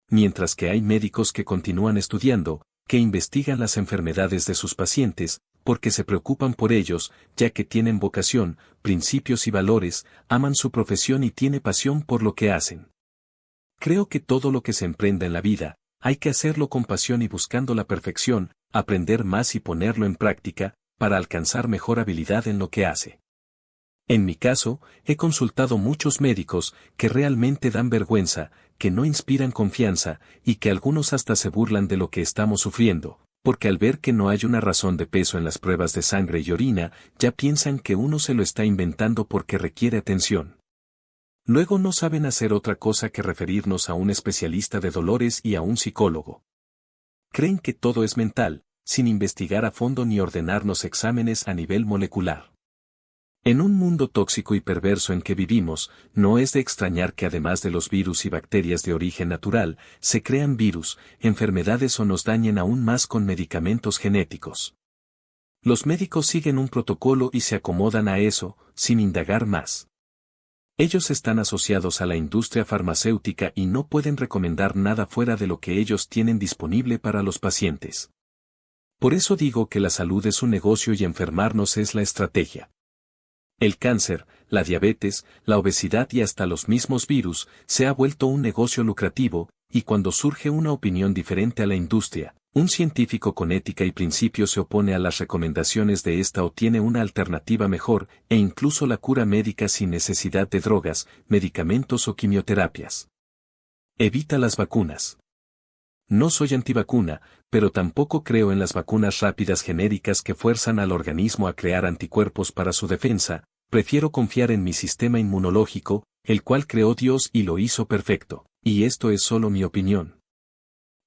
A: Mientras que hay médicos que continúan estudiando, que investigan las enfermedades de sus pacientes, porque se preocupan por ellos, ya que tienen vocación, principios y valores, aman su profesión y tienen pasión por lo que hacen. Creo que todo lo que se emprenda en la vida, hay que hacerlo con pasión y buscando la perfección, aprender más y ponerlo en práctica, para alcanzar mejor habilidad en lo que hace. En mi caso, he consultado muchos médicos que realmente dan vergüenza, que no inspiran confianza, y que algunos hasta se burlan de lo que estamos sufriendo, porque al ver que no hay una razón de peso en las pruebas de sangre y orina, ya piensan que uno se lo está inventando porque requiere atención. Luego no saben hacer otra cosa que referirnos a un especialista de dolores y a un psicólogo. Creen que todo es mental, sin investigar a fondo ni ordenarnos exámenes a nivel molecular. En un mundo tóxico y perverso en que vivimos, no es de extrañar que además de los virus y bacterias de origen natural, se crean virus, enfermedades o nos dañen aún más con medicamentos genéticos. Los médicos siguen un protocolo y se acomodan a eso, sin indagar más. Ellos están asociados a la industria farmacéutica y no pueden recomendar nada fuera de lo que ellos tienen disponible para los pacientes. Por eso digo que la salud es un negocio y enfermarnos es la estrategia. El cáncer, la diabetes, la obesidad y hasta los mismos virus se ha vuelto un negocio lucrativo, y cuando surge una opinión diferente a la industria, un científico con ética y principios se opone a las recomendaciones de esta o tiene una alternativa mejor, e incluso la cura médica sin necesidad de drogas, medicamentos o quimioterapias. Evita las vacunas. No soy antivacuna, pero tampoco creo en las vacunas rápidas genéricas que fuerzan al organismo a crear anticuerpos para su defensa, prefiero confiar en mi sistema inmunológico, el cual creó Dios y lo hizo perfecto, y esto es solo mi opinión.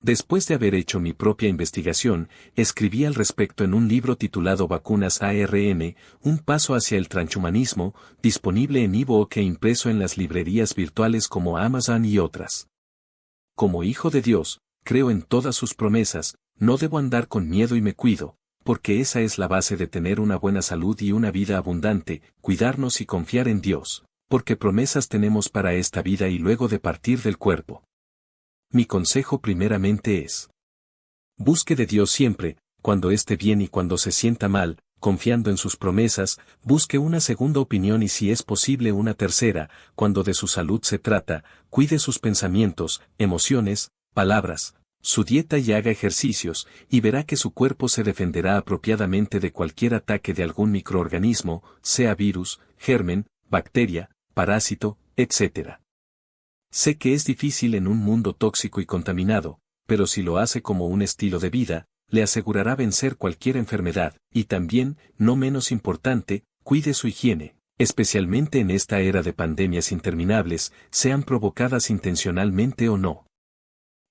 A: Después de haber hecho mi propia investigación, escribí al respecto en un libro titulado Vacunas ARN, un paso hacia el transhumanismo, disponible en ebook e impreso en las librerías virtuales como Amazon y otras. Como hijo de Dios, creo en todas sus promesas, no debo andar con miedo y me cuido, porque esa es la base de tener una buena salud y una vida abundante, cuidarnos y confiar en Dios, porque promesas tenemos para esta vida y luego de partir del cuerpo. Mi consejo primeramente es: busque de Dios siempre, cuando esté bien y cuando se sienta mal, confiando en sus promesas, busque una segunda opinión y si es posible una tercera, cuando de su salud se trata, cuide sus pensamientos, emociones, palabras, su dieta y haga ejercicios, y verá que su cuerpo se defenderá apropiadamente de cualquier ataque de algún microorganismo, sea virus, germen, bacteria, parásito, etc. Sé que es difícil en un mundo tóxico y contaminado, pero si lo hace como un estilo de vida, le asegurará vencer cualquier enfermedad, y también, no menos importante, cuide su higiene, especialmente en esta era de pandemias interminables, sean provocadas intencionalmente o no.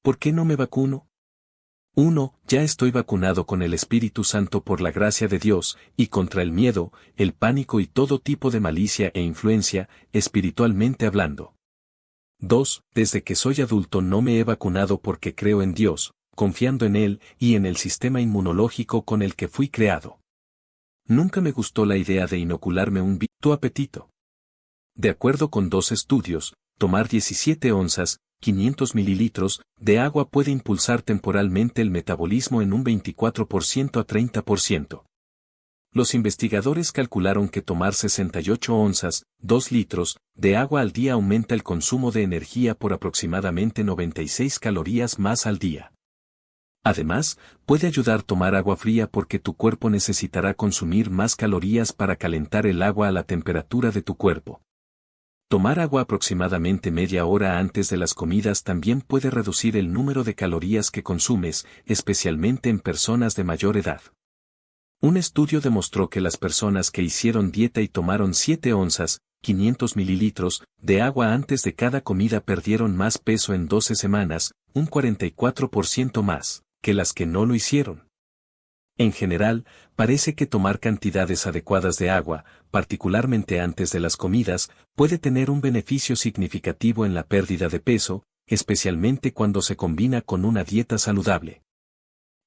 A: ¿Por qué no me vacuno? 1. Ya estoy vacunado con el Espíritu Santo por la gracia de Dios, y contra el miedo, el pánico y todo tipo de malicia e influencia, espiritualmente hablando. 2. Desde que soy adulto no me he vacunado porque creo en Dios, confiando en Él y en el sistema inmunológico con el que fui creado. Nunca me gustó la idea de inocularme un tu apetito. De acuerdo con 2 estudios, tomar 17 onzas, 500 mililitros, de agua puede impulsar temporalmente el metabolismo en un 24% a 30%. Los investigadores calcularon que tomar 68 onzas, 2 litros, de agua al día aumenta el consumo de energía por aproximadamente 96 calorías más al día. Además, puede ayudar tomar agua fría porque tu cuerpo necesitará consumir más calorías para calentar el agua a la temperatura de tu cuerpo. Tomar agua aproximadamente media hora antes de las comidas también puede reducir el número de calorías que consumes, especialmente en personas de mayor edad. Un estudio demostró que las personas que hicieron dieta y tomaron 7 onzas, 500 mililitros, de agua antes de cada comida perdieron más peso en 12 semanas, un 44% más, que las que no lo hicieron. En general, parece que tomar cantidades adecuadas de agua, particularmente antes de las comidas, puede tener un beneficio significativo en la pérdida de peso, especialmente cuando se combina con una dieta saludable.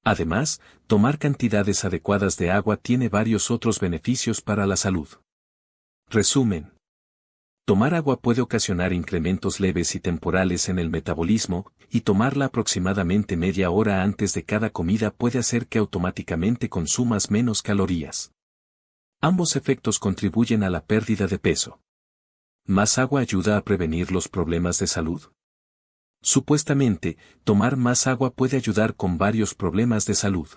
A: Además, tomar cantidades adecuadas de agua tiene varios otros beneficios para la salud. Resumen. Tomar agua puede ocasionar incrementos leves y temporales en el metabolismo, y tomarla aproximadamente media hora antes de cada comida puede hacer que automáticamente consumas menos calorías. Ambos efectos contribuyen a la pérdida de peso. ¿Más agua ayuda a prevenir los problemas de salud? Supuestamente, tomar más agua puede ayudar con varios problemas de salud.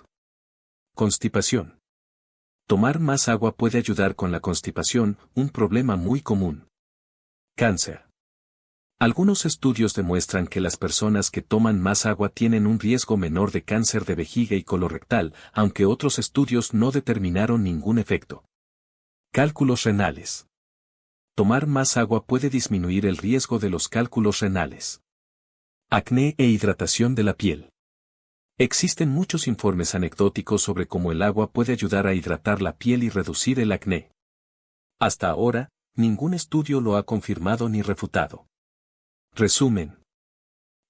A: Constipación. Tomar más agua puede ayudar con la constipación, un problema muy común. Cáncer. Algunos estudios demuestran que las personas que toman más agua tienen un riesgo menor de cáncer de vejiga y colorectal, aunque otros estudios no determinaron ningún efecto. Cálculos renales. Tomar más agua puede disminuir el riesgo de los cálculos renales. Acné e hidratación de la piel. Existen muchos informes anecdóticos sobre cómo el agua puede ayudar a hidratar la piel y reducir el acné. Hasta ahora, ningún estudio lo ha confirmado ni refutado. Resumen.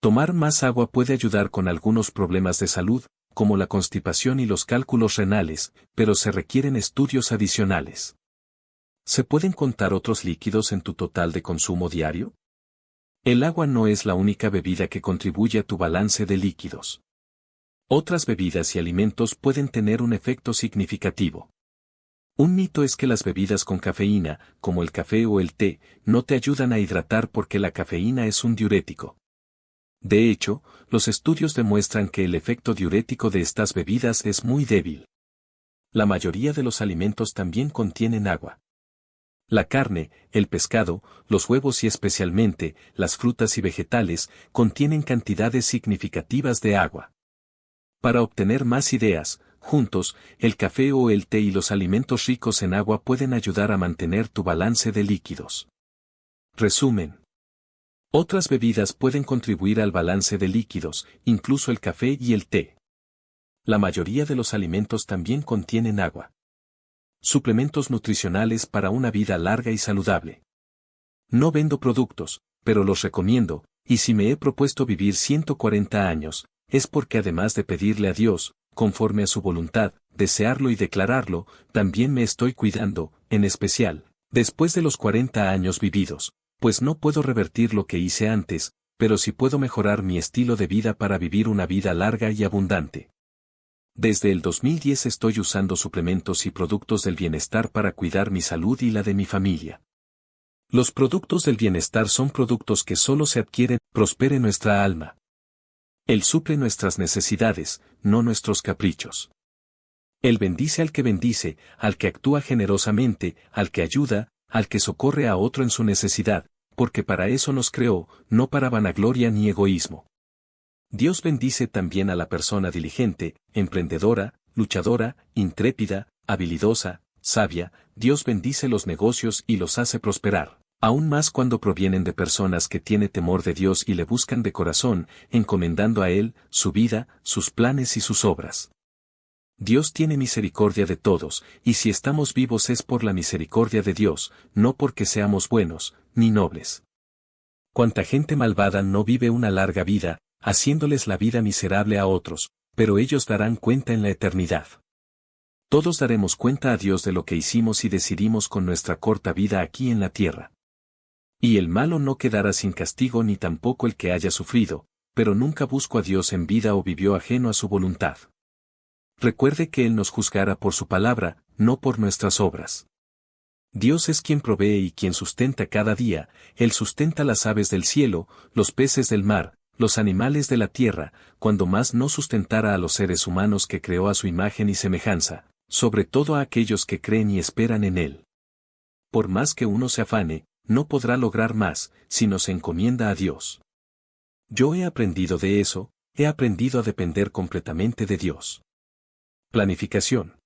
A: Tomar más agua puede ayudar con algunos problemas de salud, como la constipación y los cálculos renales, pero se requieren estudios adicionales. ¿Se pueden contar otros líquidos en tu total de consumo diario? El agua no es la única bebida que contribuye a tu balance de líquidos. Otras bebidas y alimentos pueden tener un efecto significativo. Un mito es que las bebidas con cafeína, como el café o el té, no te ayudan a hidratar porque la cafeína es un diurético. De hecho, los estudios demuestran que el efecto diurético de estas bebidas es muy débil. La mayoría de los alimentos también contienen agua. La carne, el pescado, los huevos y especialmente, las frutas y vegetales, contienen cantidades significativas de agua. Para obtener más ideas, juntos, el café o el té y los alimentos ricos en agua pueden ayudar a mantener tu balance de líquidos. Resumen. Otras bebidas pueden contribuir al balance de líquidos, incluso el café y el té. La mayoría de los alimentos también contienen agua. Suplementos nutricionales para una vida larga y saludable. No vendo productos, pero los recomiendo, y si me he propuesto vivir 140 años, es porque además de pedirle a Dios, conforme a su voluntad, desearlo y declararlo, también me estoy cuidando, en especial, después de los 40 años vividos, pues no puedo revertir lo que hice antes, pero sí puedo mejorar mi estilo de vida para vivir una vida larga y abundante. Desde el 2010 estoy usando suplementos y productos del bienestar para cuidar mi salud y la de mi familia. Los productos del bienestar son productos que solo se adquieren, prospere nuestra alma. Él suple nuestras necesidades, no nuestros caprichos. Él bendice al que actúa generosamente, al que ayuda, al que socorre a otro en su necesidad, porque para eso nos creó, no para vanagloria ni egoísmo. Dios bendice también a la persona diligente, emprendedora, luchadora, intrépida, habilidosa, sabia. Dios bendice los negocios y los hace prosperar, Aún más cuando provienen de personas que tienen temor de Dios y le buscan de corazón, encomendando a Él su vida, sus planes y sus obras. Dios tiene misericordia de todos, y si estamos vivos es por la misericordia de Dios, no porque seamos buenos, ni nobles. Cuánta gente malvada no vive una larga vida, haciéndoles la vida miserable a otros, pero ellos darán cuenta en la eternidad. Todos daremos cuenta a Dios de lo que hicimos y decidimos con nuestra corta vida aquí en la tierra. Y el malo no quedará sin castigo ni tampoco el que haya sufrido, pero nunca buscó a Dios en vida o vivió ajeno a su voluntad. Recuerde que Él nos juzgará por su palabra, no por nuestras obras. Dios es quien provee y quien sustenta cada día, Él sustenta las aves del cielo, los peces del mar, los animales de la tierra, cuando más no sustentara a los seres humanos que creó a su imagen y semejanza, sobre todo a aquellos que creen y esperan en Él. Por más que uno se afane, no podrá lograr más, si no se encomienda a Dios. Yo he aprendido de eso, he aprendido a depender completamente de Dios. Planificación.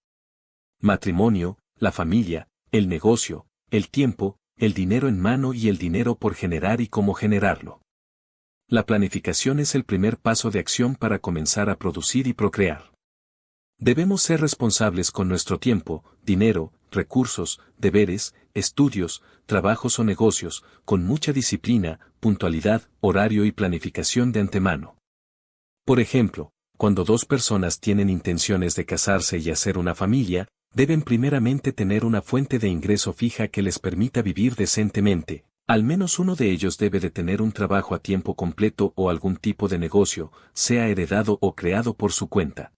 A: Matrimonio, la familia, el negocio, el tiempo, el dinero en mano y el dinero por generar y cómo generarlo. La planificación es el primer paso de acción para comenzar a producir y procrear. Debemos ser responsables con nuestro tiempo, dinero, recursos, deberes, estudios, trabajos o negocios, con mucha disciplina, puntualidad, horario y planificación de antemano. Por ejemplo, cuando dos personas tienen intenciones de casarse y hacer una familia, deben primeramente tener una fuente de ingreso fija que les permita vivir decentemente. Al menos uno de ellos debe de tener un trabajo a tiempo completo o algún tipo de negocio, sea heredado o creado por su cuenta.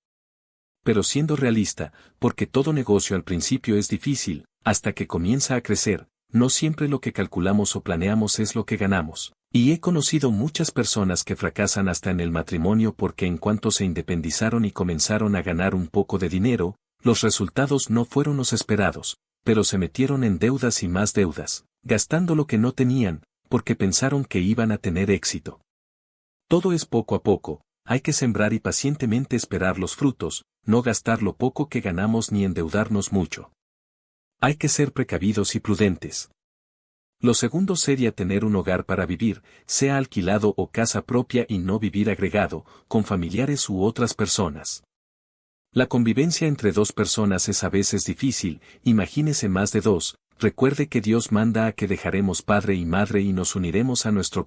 A: Pero siendo realista, porque todo negocio al principio es difícil, hasta que comienza a crecer, no siempre lo que calculamos o planeamos es lo que ganamos. Y he conocido muchas personas que fracasan hasta en el matrimonio porque en cuanto se independizaron y comenzaron a ganar un poco de dinero, los resultados no fueron los esperados, pero se metieron en deudas y más deudas, gastando lo que no tenían, porque pensaron que iban a tener éxito. Todo es poco a poco, hay que sembrar y pacientemente esperar los frutos, no gastar lo poco que ganamos ni endeudarnos mucho. Hay que ser precavidos y prudentes. Lo segundo sería tener un hogar para vivir, sea alquilado o casa propia y no vivir agregado, con familiares u otras personas. La convivencia entre dos personas es a veces difícil, imagínese más de dos, recuerde que Dios manda a que dejaremos padre y madre y nos uniremos a nuestro